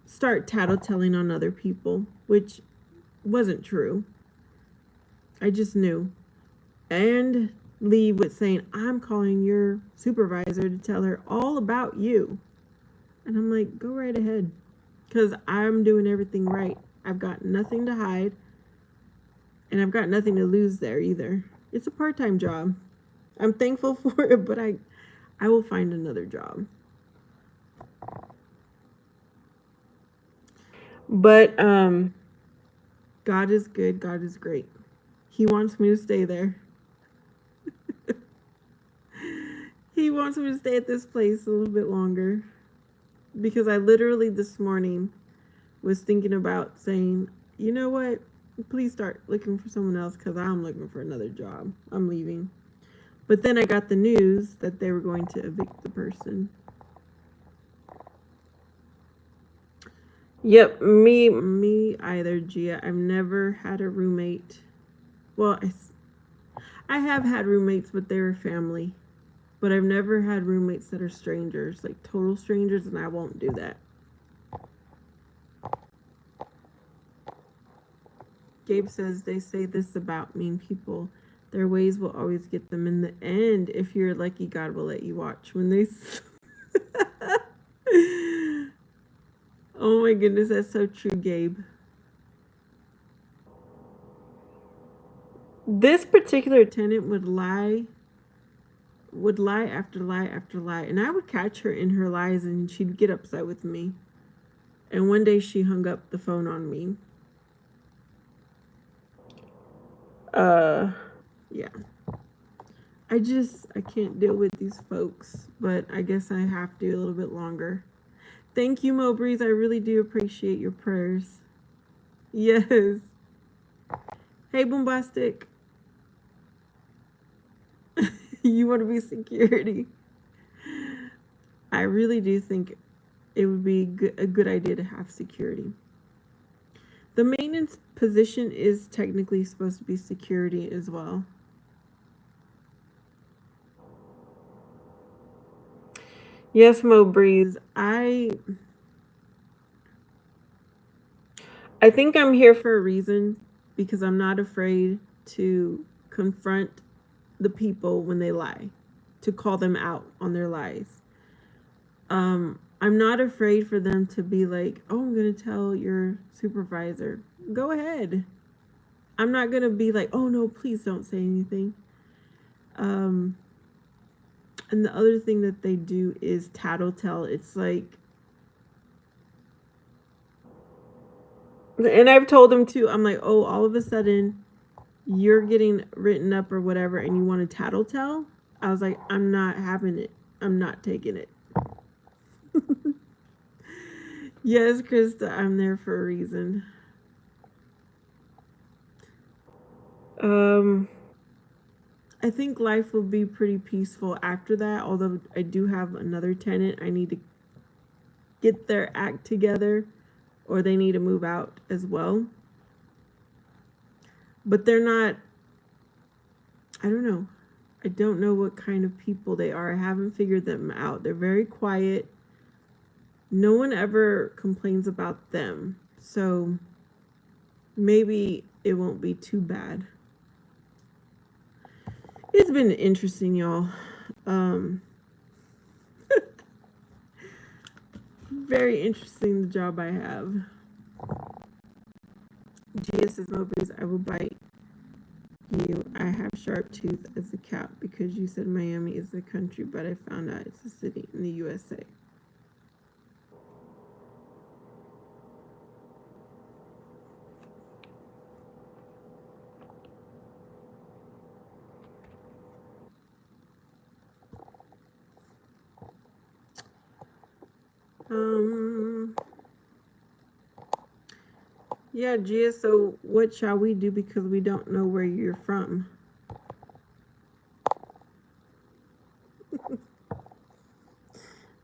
start tattletelling on other people, which wasn't true. I just knew. And leave with saying, I'm calling your supervisor to tell her all about you. And I'm like, go right ahead. Because I'm doing everything right. I've got nothing to hide. And I've got nothing to lose there either. It's a part-time job. I'm thankful for it, but I will find another job. But God is good. God is great. He wants me to stay there. He wants me to stay at this place a little bit longer. Because I literally this morning was thinking about saying, you know what? Please start looking for someone else because I'm looking for another job. I'm leaving. But then I got the news that they were going to evict the person. Yep, me either, Gia. I've never had a roommate. Well, I have had roommates, but they were family. But I've never had roommates that are strangers, like total strangers, and I won't do that. Gabe says they say this about mean people. Their ways will always get them in the end. If you're lucky, God will let you watch when they. Oh my goodness, that's so true, Gabe. This particular tenant would lie after lie after lie, and I would catch her in her lies, and she'd get upset with me. And one day she hung up the phone on me. Yeah. I can't deal with these folks, but I guess I have to a little bit longer. Thank you, Mowbreeze. I really do appreciate your prayers. Yes. Hey, Bombastic. You want to be security? I really do think it would be a good idea to have security. The maintenance position is technically supposed to be security as well. Yes, Mowbreeze. I think I'm here for a reason because I'm not afraid to confront the people when they lie, to call them out on their lies. I'm not afraid for them to be like, oh, I'm going to tell your supervisor. Go ahead. I'm not going to be like, oh, no, please don't say anything. And the other thing that they do is tattletale. It's like, and I've told them too, I'm like, oh, all of a sudden you're getting written up or whatever and you want to tattletale. I was like, I'm not having it. I'm not taking it. Yes, Krista, I'm there for a reason. I think life will be pretty peaceful after that, although I do have another tenant I need to get their act together or they need to move out as well. But they're not, I don't know. I don't know what kind of people they are. I haven't figured them out. They're very quiet. No one ever complains about them. So maybe it won't be too bad. It's been interesting, y'all. Very interesting the job I have. Gia says, Mowbreeze, I will bite you. I have sharp tooth as a cat because you said Miami is the country, but I found out it's a city in the USA. Yeah, Gia, so what shall we do because we don't know where you're from?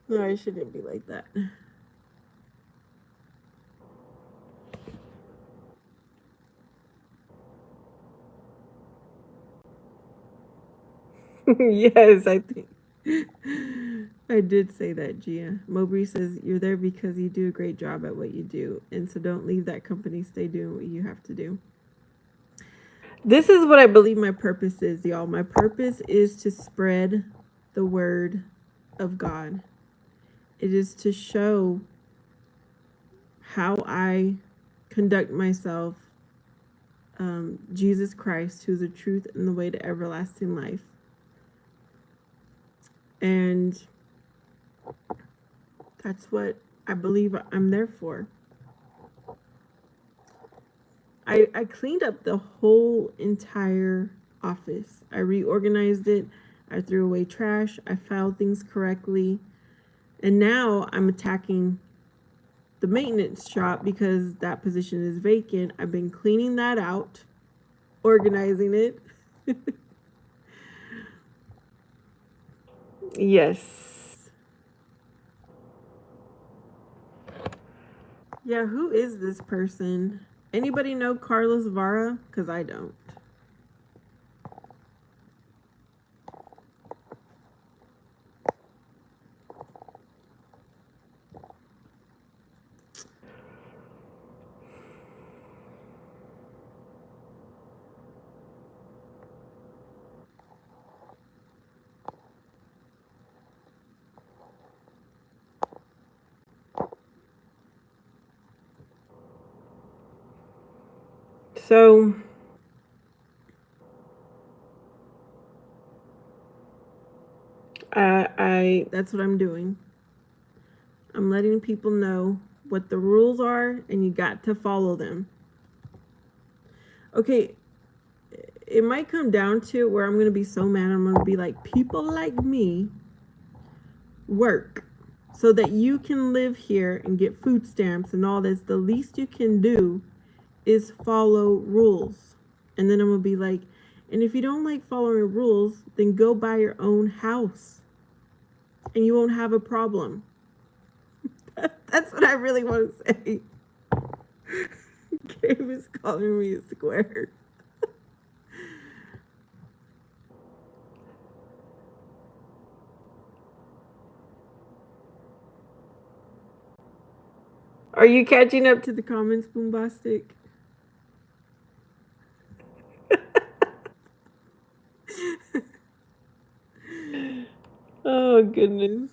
No, I shouldn't be like that. Yes, I think I did say that, Gia. Mowbray says you're there because you do a great job at what you do, and so don't leave that company. Stay doing what you have to do. This is what I believe my purpose is, y'all. My purpose is to spread the word of God. It is to show how I conduct myself, Jesus Christ, who's the truth and the way to everlasting life. And that's what I believe I'm there for. I cleaned up the whole entire office. I reorganized it. I threw away trash. I filed things correctly. And now I'm attacking the maintenance shop because that position is vacant. I've been cleaning that out, organizing it. Yes. Yeah, who is this person? Anybody know Carlos Vara? Because I don't. So I that's what I'm doing. I'm letting people know what the rules are and you got to follow them. Okay, it might come down to where I'm going to be so mad. I'm going to be like, people like me work so that you can live here and get food stamps and all this. The least you can do is follow rules. And then I'm going to be like, and if you don't like following rules, then go buy your own house and you won't have a problem. That's what I really want to say. Gabe is calling me a square. Are you catching up to the comments, Boombastic? Oh, goodness.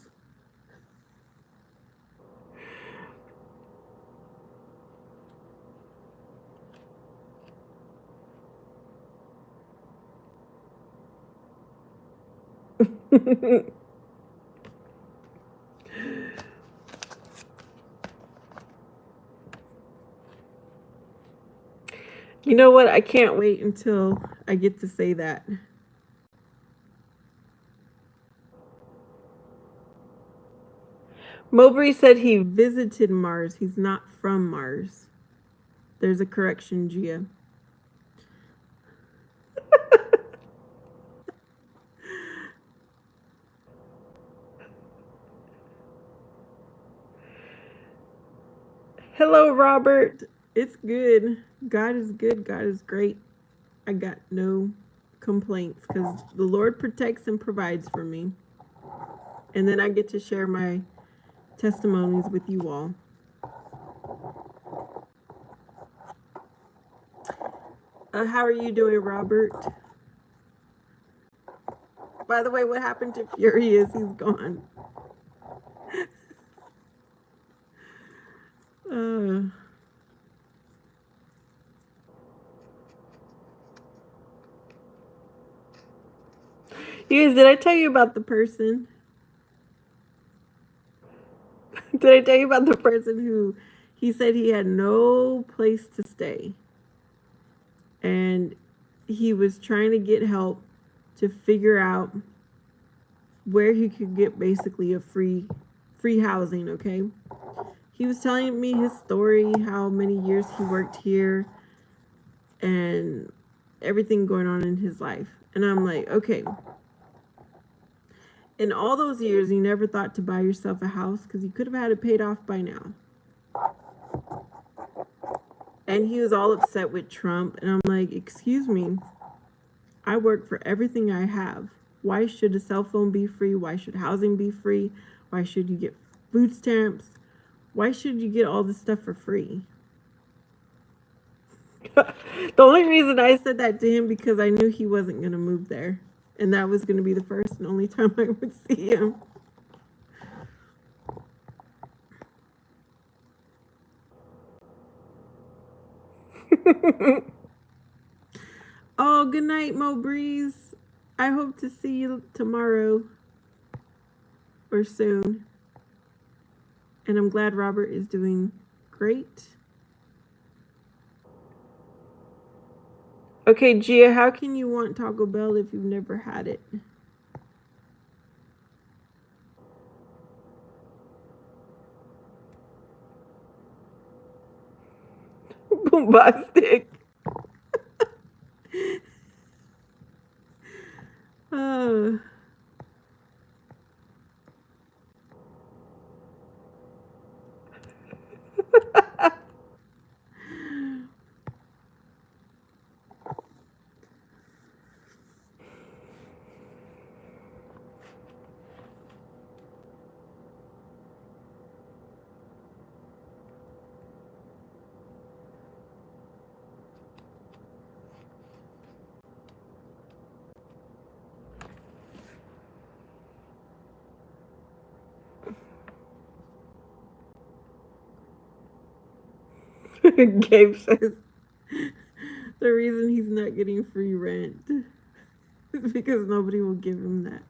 You know what? I can't wait until I get to say that. Mowbray said he visited Mars. He's not from Mars. There's a correction, Gia. Hello, Robert. It's good. God is good. God is great. I got no complaints because the Lord protects and provides for me. And then I get to share my testimonies with you all. How are you doing, Robert? By the way, what happened to Furious? He's gone. Uh, you guys, did I tell you about the person? Did I tell you about the person who he said he had no place to stay? And he was trying to get help to figure out where he could get basically a free housing, okay? He was telling me his story, how many years he worked here and everything going on in his life. And I'm like, okay. In all those years, you never thought to buy yourself a house because you could have had it paid off by now. And he was all upset with Trump. And I'm like, excuse me, I work for everything I have. Why should a cell phone be free? Why should housing be free? Why should you get food stamps? Why should you get all this stuff for free? The only reason I said that to him because I knew he wasn't going to move there. And that was going to be the first and only time I would see him. Oh, good night, Mo Breeze. I hope to see you tomorrow or soon. And I'm glad Robert is doing great. Okay, Gia, how can you want Taco Bell if you've never had it? Bombastic. uh, Gabe says the reason he's not getting free rent is because nobody will give him that.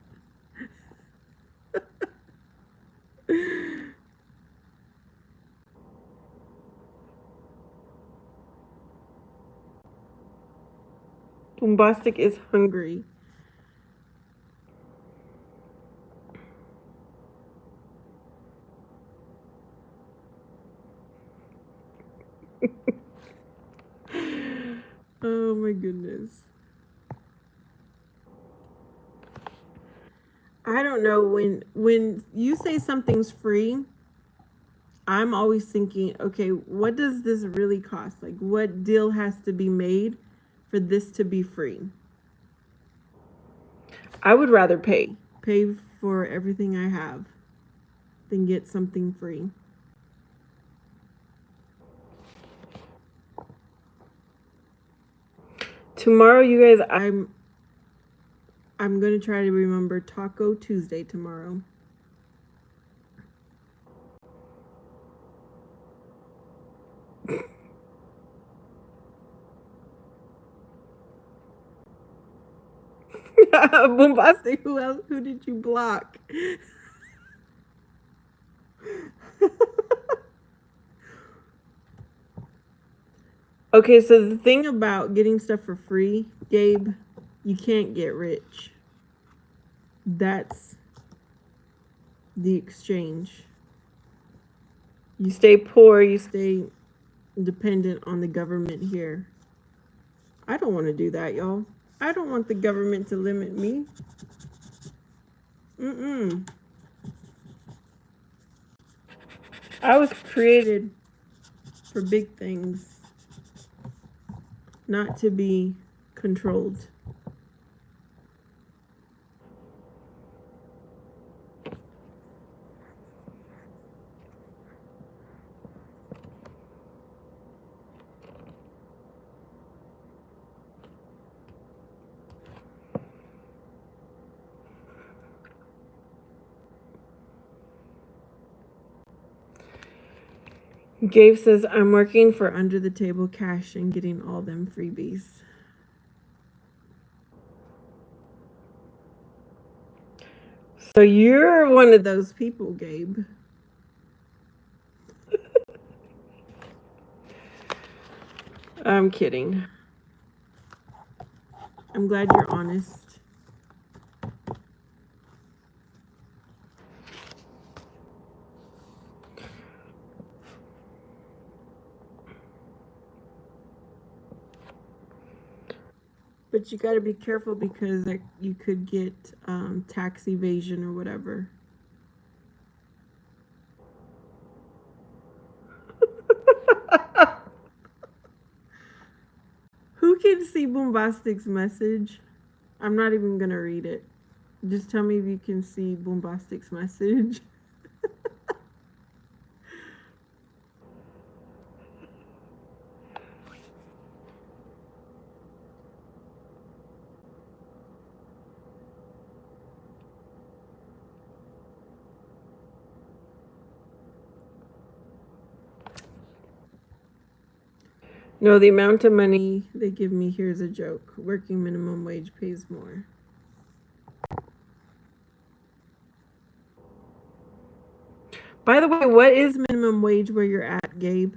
Bombastic is hungry. Oh my goodness. I don't know, when you say something's free, I'm always thinking, okay, what does this really cost? Like, what deal has to be made for this to be free? I would rather pay for everything I have than get something free. Tomorrow, you guys, I'm gonna try to remember Taco Tuesday tomorrow. Bombastic. Who else? Who did you block? Okay, so the thing about getting stuff for free, Gabe, you can't get rich. That's the exchange. You stay poor, you stay dependent on the government here. I don't want to do that, y'all. I don't want the government to limit me. Mm-mm. I was created for big things, not to be controlled. Gabe says, I'm working for under the table cash and getting all them freebies. So you're one of those people, Gabe. I'm kidding. I'm glad you're honest. But you got to be careful because like, you could get tax evasion or whatever. Who can see Bombastic's message? I'm not even going to read it. Just tell me if you can see Bombastic's message. No, the amount of money they give me here is a joke. Working minimum wage pays more. By the way, what is minimum wage where you're at, Gabe?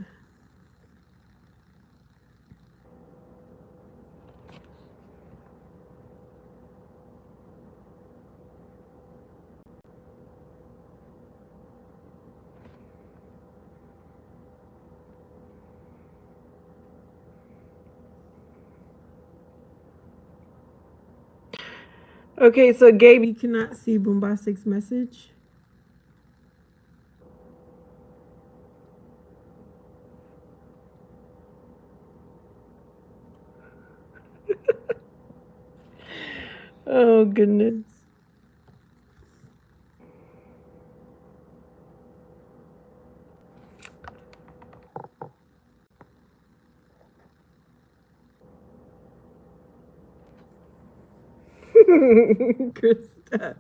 Okay, so Gabe, you cannot see Bombastic's message. Oh goodness. Krista.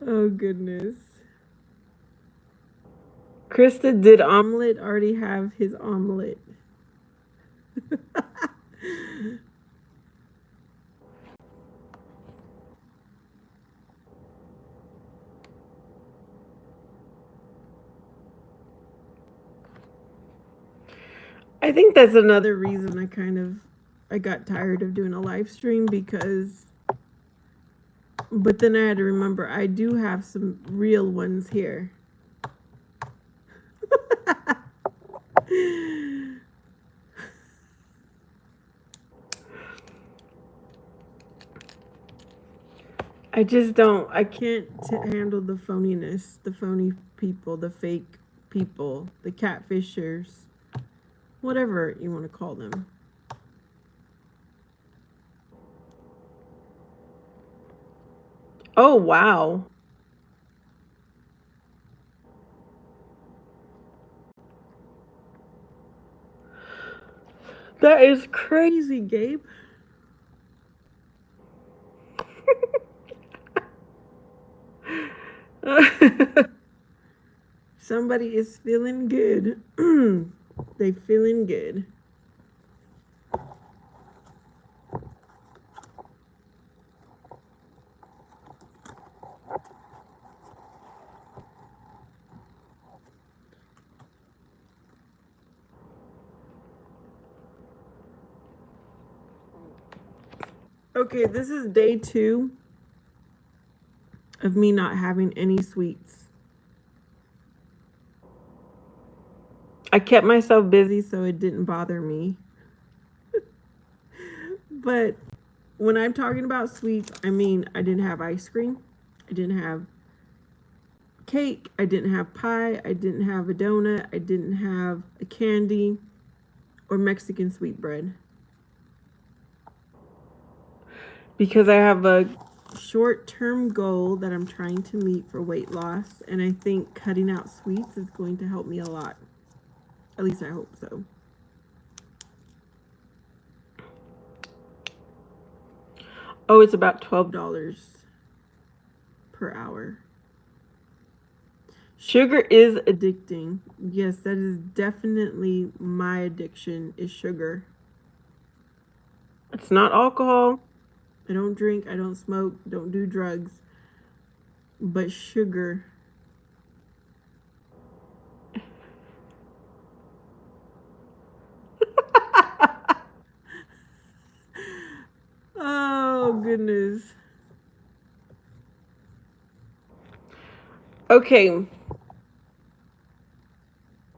Oh goodness. Krista, did Omelet already have his omelet? I think that's another reason I got tired of doing a live stream because but then I had to remember I do have some real ones here. I can't handle the phoniness, the phony people, the fake people, the catfishers, whatever you want to call them. Oh, wow. That is crazy, Gabe. Somebody is feeling good. They feeling good. Okay, this is day 2 of me not having any sweets. I kept myself busy so it didn't bother me. But when I'm talking about sweets, I mean I didn't have ice cream. I didn't have cake. I didn't have pie. I didn't have a donut. I didn't have a candy or Mexican sweetbread. Because I have a short-term goal that I'm trying to meet for weight loss, and I think cutting out sweets is going to help me a lot. At least I hope so. Oh, it's about $12 per hour. Sugar is addicting. Yes, that is definitely my addiction is sugar. It's not alcohol. I don't drink, I don't smoke, don't do drugs. But sugar. Oh, goodness. Okay.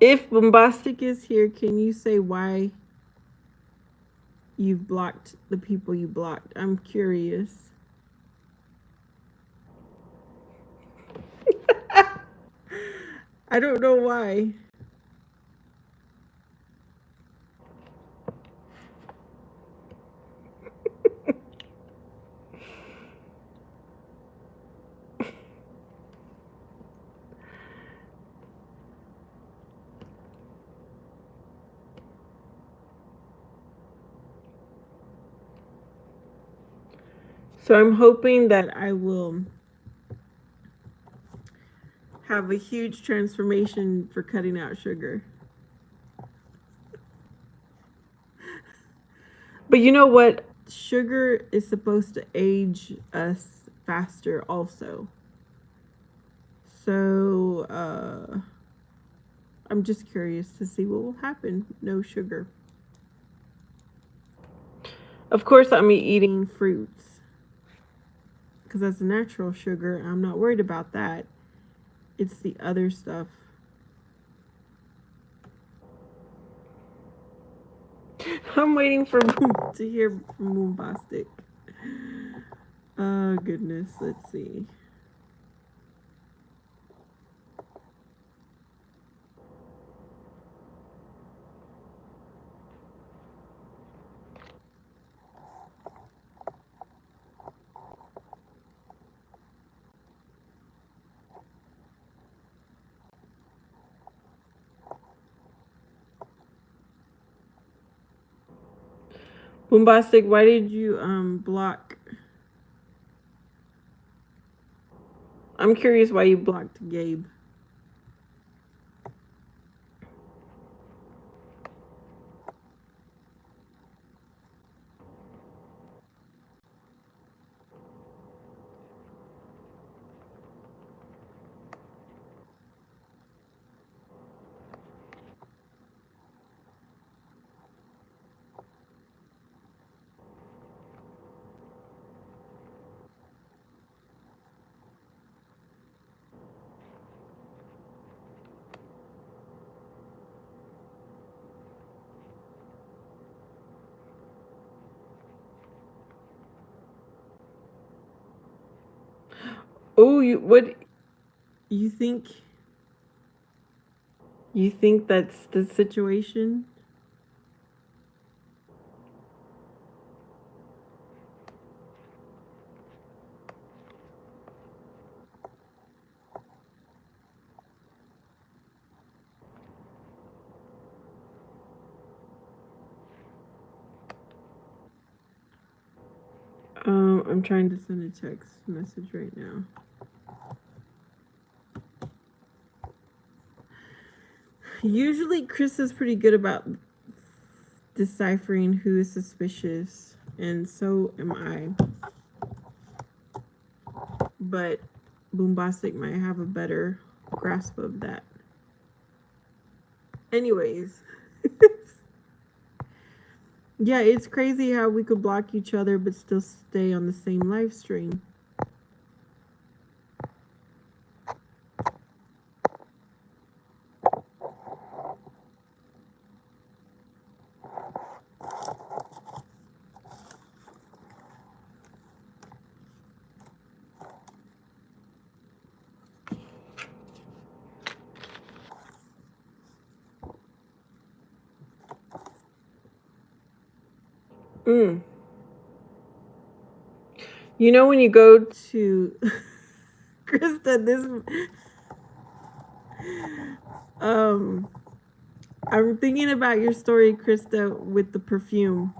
If Bombastic is here, can you say why you've blocked the people you blocked? I'm curious. I don't know why. So I'm hoping that I will have a huge transformation for cutting out sugar. But you know what? Sugar is supposed to age us faster also. So I'm just curious to see what will happen. No sugar. Of course, I'm eating fruits because that's natural sugar. I'm not worried about that. It's the other stuff. I'm waiting for to hear from Bombastic. Oh, goodness. Let's see. Bombastic, why did you block? I'm curious why you blocked Gabe. Oh, what you think? You think that's the situation? I'm trying to send a text message right now. Usually, Chris is pretty good about deciphering who is suspicious, and so am I. But Boombastic might have a better grasp of that. Anyways, yeah, it's crazy how we could block each other but still stay on the same live stream. Mm. You know when you go to Krista, this I'm thinking about your story, Krista, with the perfume.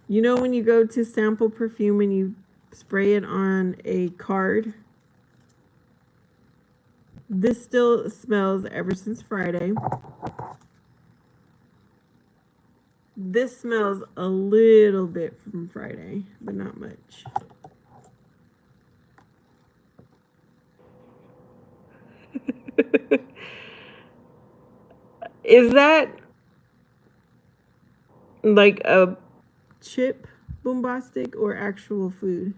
You know when you go to sample perfume and you spray it on a card? This still smells ever since Friday. This smells a little bit from Friday, but not much. Is that like a chip bombastic or actual food?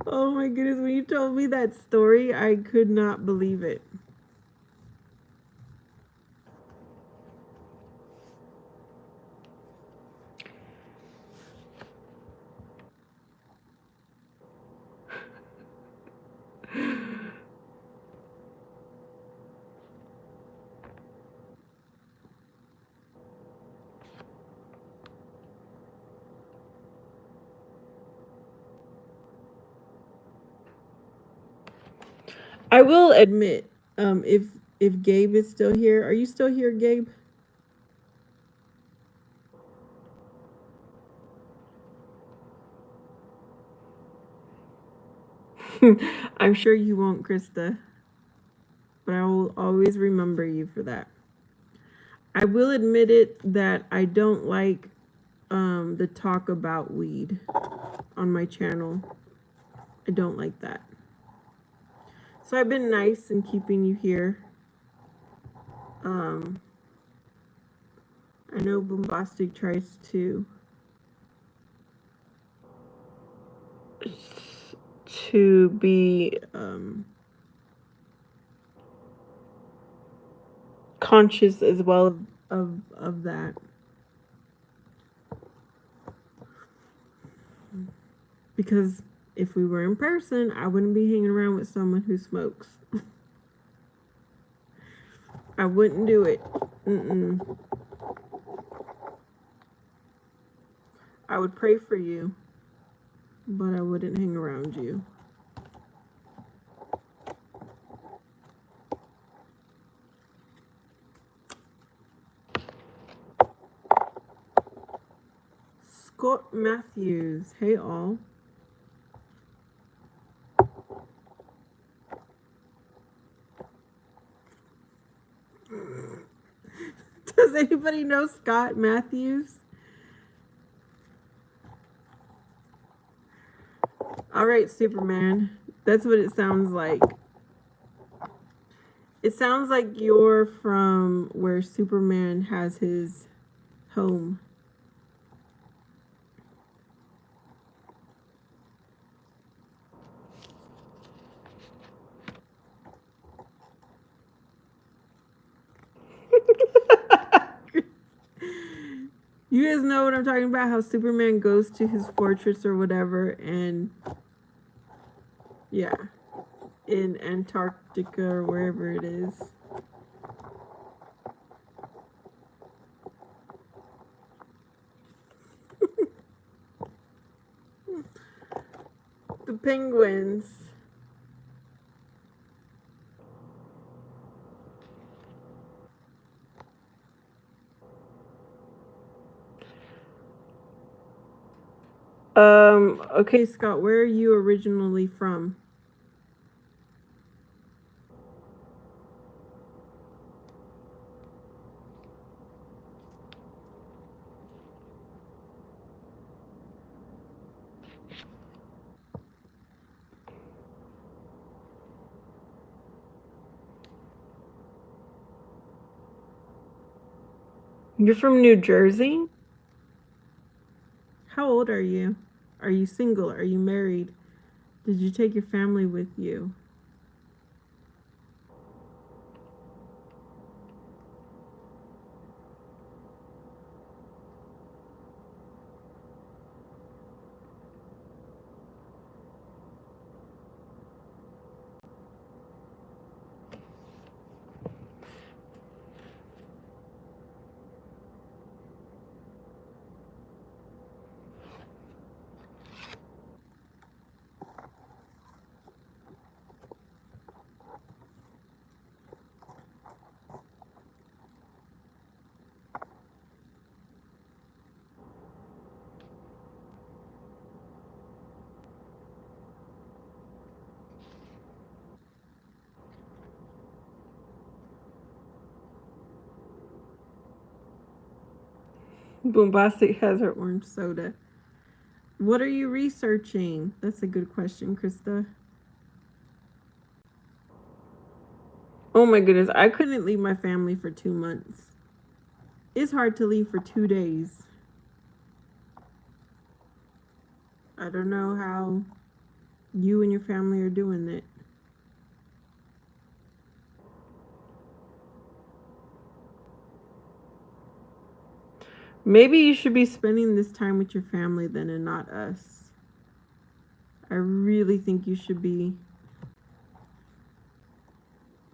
Oh my goodness, when you told me that story, I could not believe it. I will admit, if Gabe is still here, are you still here, Gabe? I'm sure you won't, Krista, but I will always remember you for that. I will admit it that I don't like the talk about weed on my channel. I don't like that. So I've been nice in keeping you here. I know Bombastic tries to be conscious as well of that. Because if we were in person, I wouldn't be hanging around with someone who smokes. I wouldn't do it. Mm-mm. I would pray for you, but I wouldn't hang around you. Scott Matthews. Hey, all. Does anybody know Scott Matthews? All right, Superman. That's what it sounds like. It sounds like you're from where Superman has his home. You guys know what I'm talking about? How Superman goes to his fortress or whatever, and yeah, in Antarctica or wherever it is. The penguins. Okay, Scott, where are you originally from? You're from New Jersey? How old are you? Are you single? Are you married? Did you take your family with you? Bombastic has her orange soda. What are you researching? That's a good question, Krista. Oh my goodness, I couldn't leave my family for 2 months. It's hard to leave for 2 days. I don't know how you and your family are doing it. Maybe you should be spending this time with your family then and not us. I really think you should be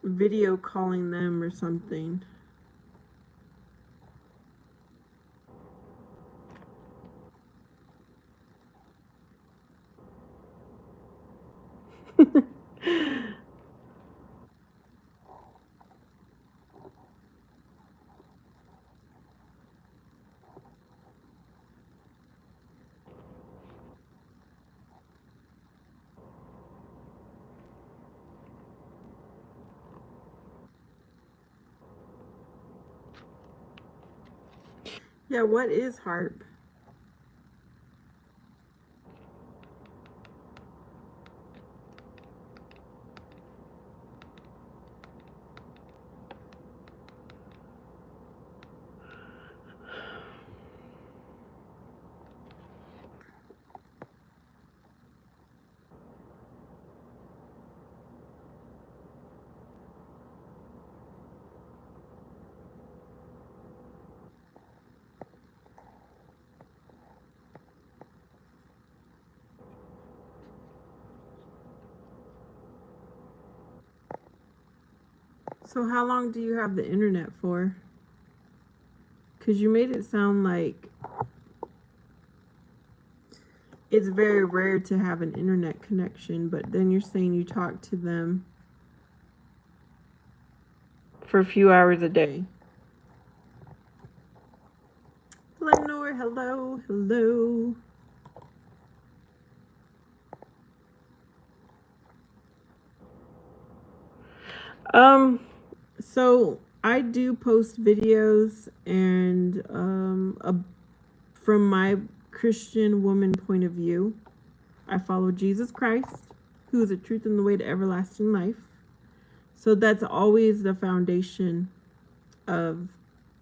video calling them or something. Yeah, what is harp? So how long do you have the internet for? Because you made it sound like it's very rare to have an internet connection, but then you're saying you talk to them for a few hours a day. Lenore, hello, hello. So I do post videos and from my Christian woman point of view, I follow Jesus Christ, who is the truth and the way to everlasting life. So that's always the foundation of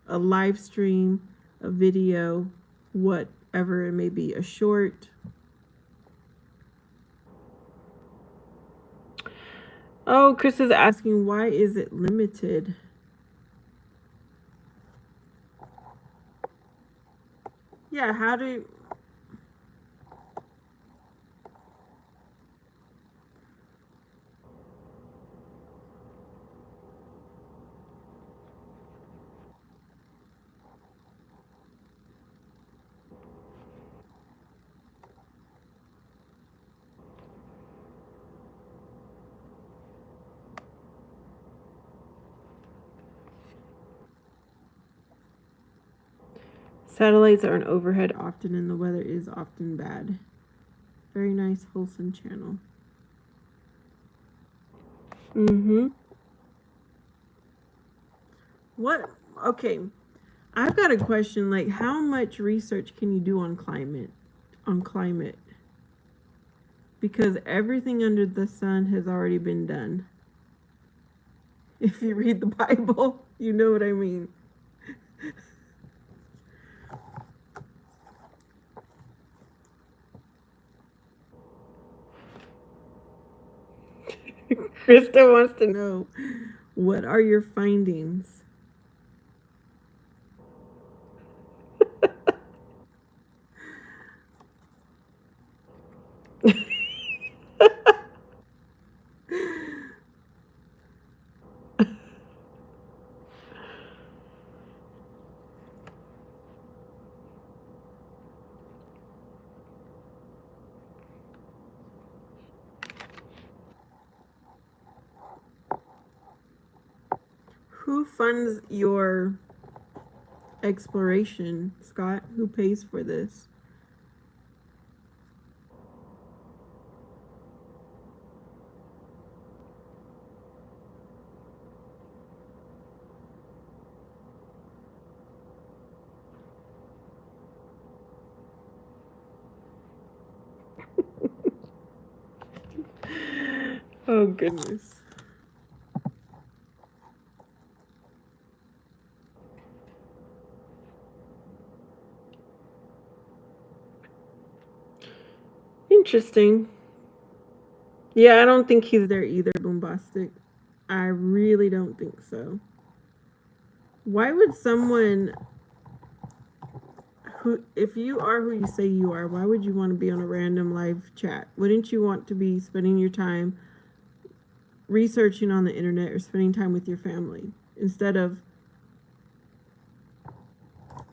a live stream, a video, whatever it may be, a short. Oh, Chris is asking, why is it limited? Yeah, how do... Satellites are an overhead often, and the weather is often bad. Very nice, wholesome channel. Mm-hmm. What? Okay. I've got a question. Like, how much research can you do on climate? On climate? Because everything under the sun has already been done. If you read the Bible, you know what I mean. Krista wants to know, what are your findings? Who funds your exploration, Scott? Who pays for this? Oh, goodness. Interesting. Yeah, I don't think he's there either, Boombastic. I really don't think so. Why would someone who, if you are who you say you are, why would you want to be on a random live chat? Wouldn't you want to be spending your time researching on the internet or spending time with your family instead of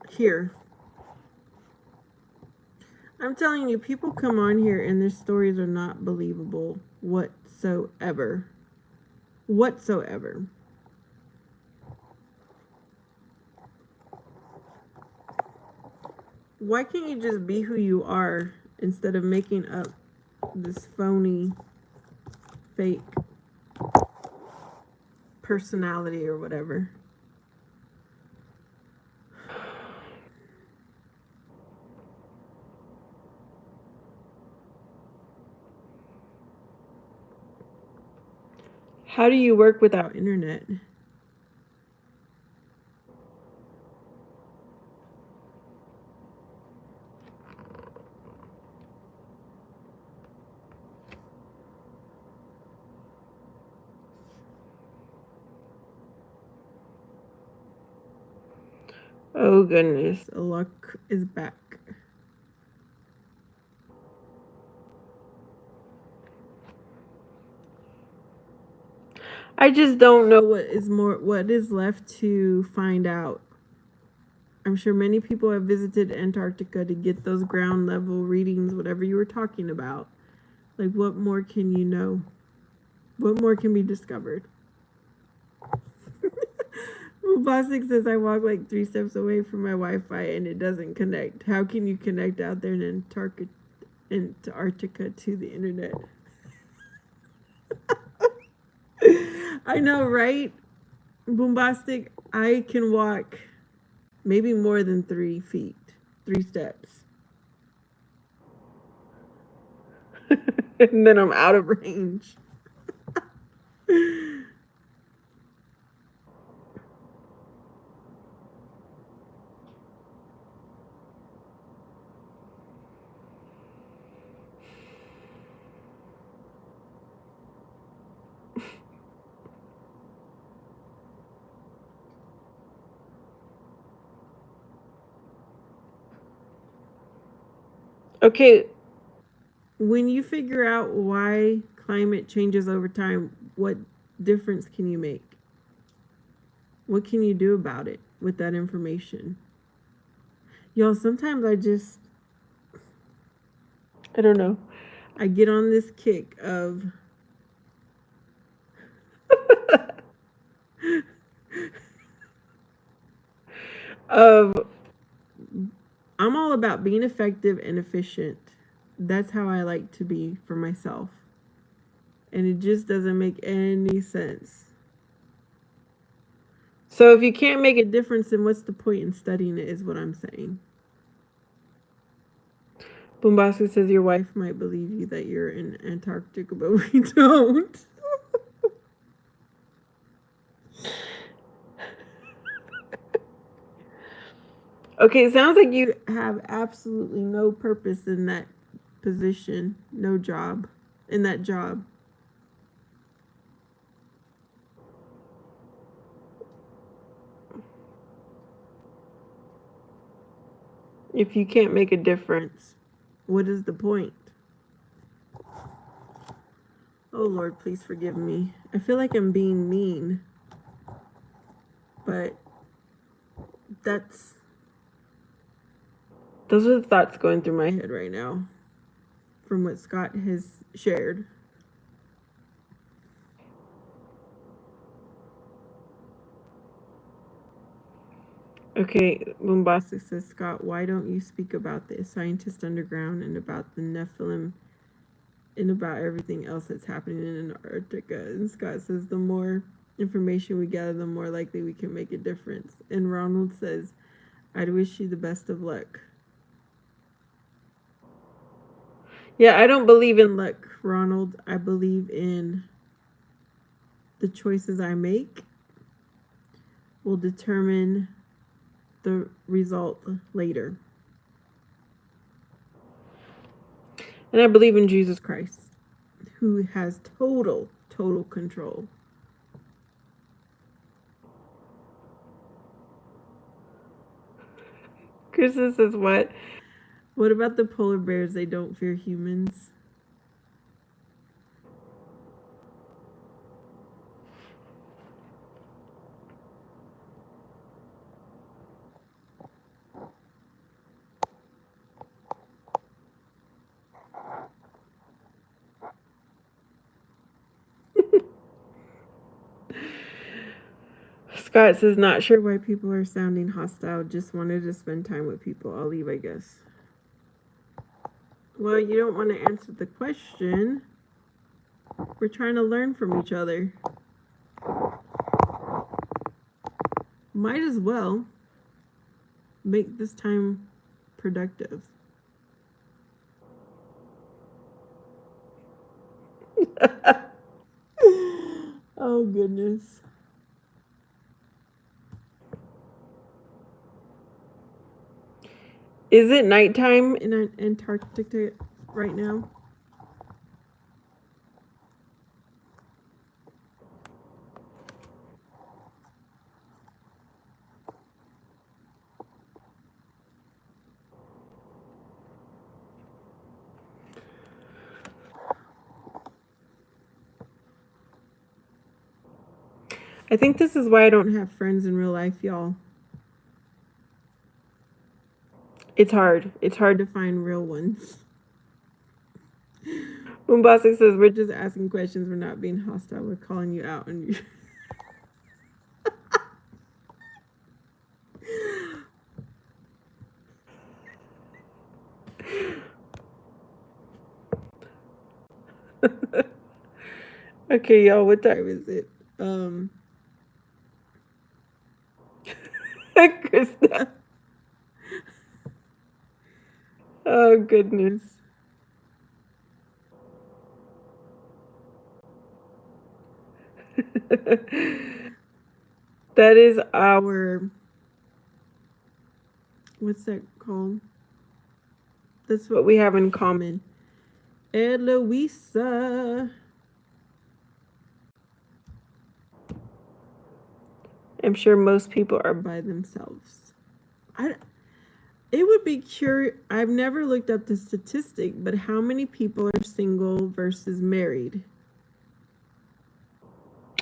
here? I'm telling you, people come on here and their stories are not believable whatsoever. Whatsoever. Why can't you just be who you are instead of making up this phony, fake personality or whatever? How do you work without internet? Oh goodness, luck is back. I just don't know what is left to find out. I'm sure many people have visited Antarctica to get those ground level readings, whatever you were talking about. Like, what more can you know? What more can be discovered? Bostic says, I walk like 3 steps away from my Wi-Fi and it doesn't connect. How can you connect out there in Antarctica to the internet? I know, right? Boombastic, I can walk maybe more than 3 feet, 3 steps. And then I'm out of range. Okay, when you figure out why climate changes over time, what difference can you make? What can you do about it with that information? Y'all, sometimes I don't know. I get on this kick of of I'm all about being effective and efficient. That's how I like to be for myself. And it just doesn't make any sense. So if you can't make a difference, then what's the point in studying it, is what I'm saying. Bombastic says your wife might believe you that you're in Antarctica, but we don't. Okay, it sounds like you have absolutely no purpose in that position, no job, in that job. If you can't make a difference, what is the point? Oh Lord, please forgive me. I feel like I'm being mean, but those are the thoughts going through my head right now from what Scott has shared. Okay, Bombastic says, Scott, why don't you speak about the scientist underground and about the Nephilim and about everything else that's happening in Antarctica? And Scott says, the more information we gather, the more likely we can make a difference. And Ronald says, I'd wish you the best of luck. Yeah, I don't believe in luck, Ronald. I believe in the choices I make will determine the result later. And I believe in Jesus Christ, who has total control. Kristen says, what? What about the polar bears? They don't fear humans. Scott says, not sure why people are sounding hostile. Just wanted to spend time with people. I'll leave, I guess. Well, you don't want to answer the question. We're trying to learn from each other. Might as well make this time productive. Oh, goodness. Is it nighttime in Antarctica right now? I think this is why I don't have friends in real life, y'all. It's hard. It's hard to find real ones. Bombastic says, we're just asking questions. We're not being hostile. We're calling you out. And you... Okay, y'all, what time is it? Krista. Oh, goodness. That is our... What's that called? That's what we have in common. Eloisa. I'm sure most people are by themselves. It would be curious. I've never looked up the statistic, but how many people are single versus married?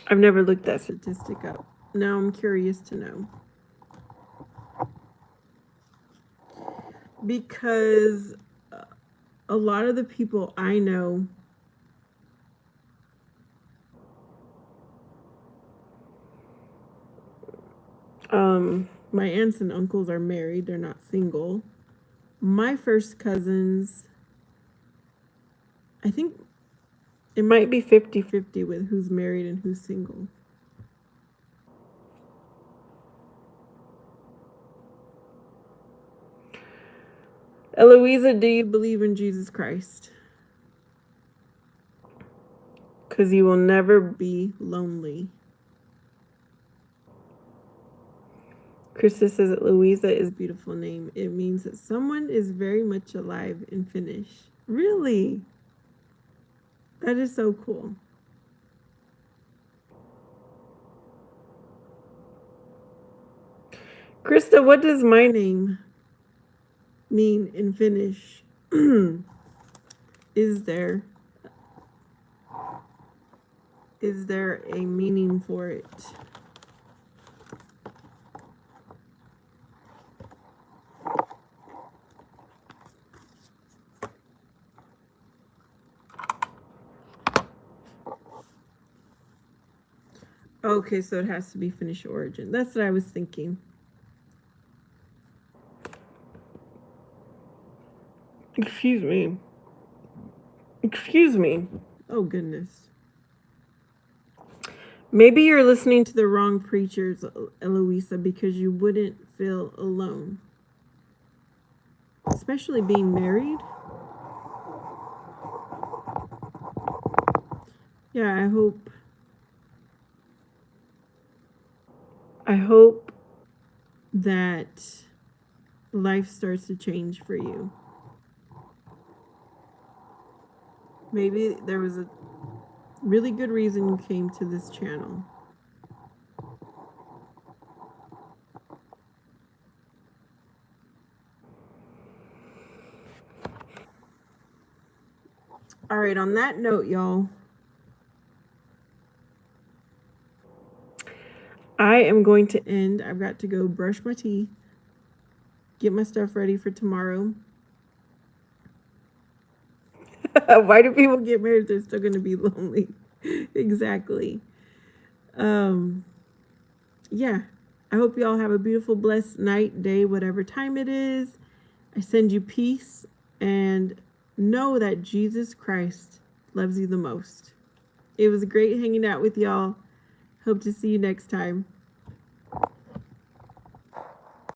I've never looked that statistic up. Now I'm curious to know. Because a lot of the people I know my aunts and uncles are married. They're not single. My first cousins, I think it might be 50-50 with who's married and who's single. Eloisa, do you believe in Jesus Christ? Because you will never be lonely. Krista says that Louisa is a beautiful name. It means that someone is very much alive in Finnish. Really? That is so cool. Krista, what does my name mean in Finnish? Is there a meaning for it? Okay, so it has to be Finnish origin. That's what I was thinking. Excuse me. Excuse me. Oh, goodness. Maybe you're listening to the wrong preachers, Eloisa, because you wouldn't feel alone. Especially being married. Yeah, I hope that life starts to change for you. Maybe there was a really good reason you came to this channel. All right, on that note, y'all, I am going to end. I've got to go brush my teeth, get my stuff ready for tomorrow. Why do people get married if they're still going to be lonely? Exactly. Yeah. I hope you all have a beautiful, blessed night, day, whatever time it is. I send you peace and know that Jesus Christ loves you the most. It was great hanging out with y'all. Hope to see you next time.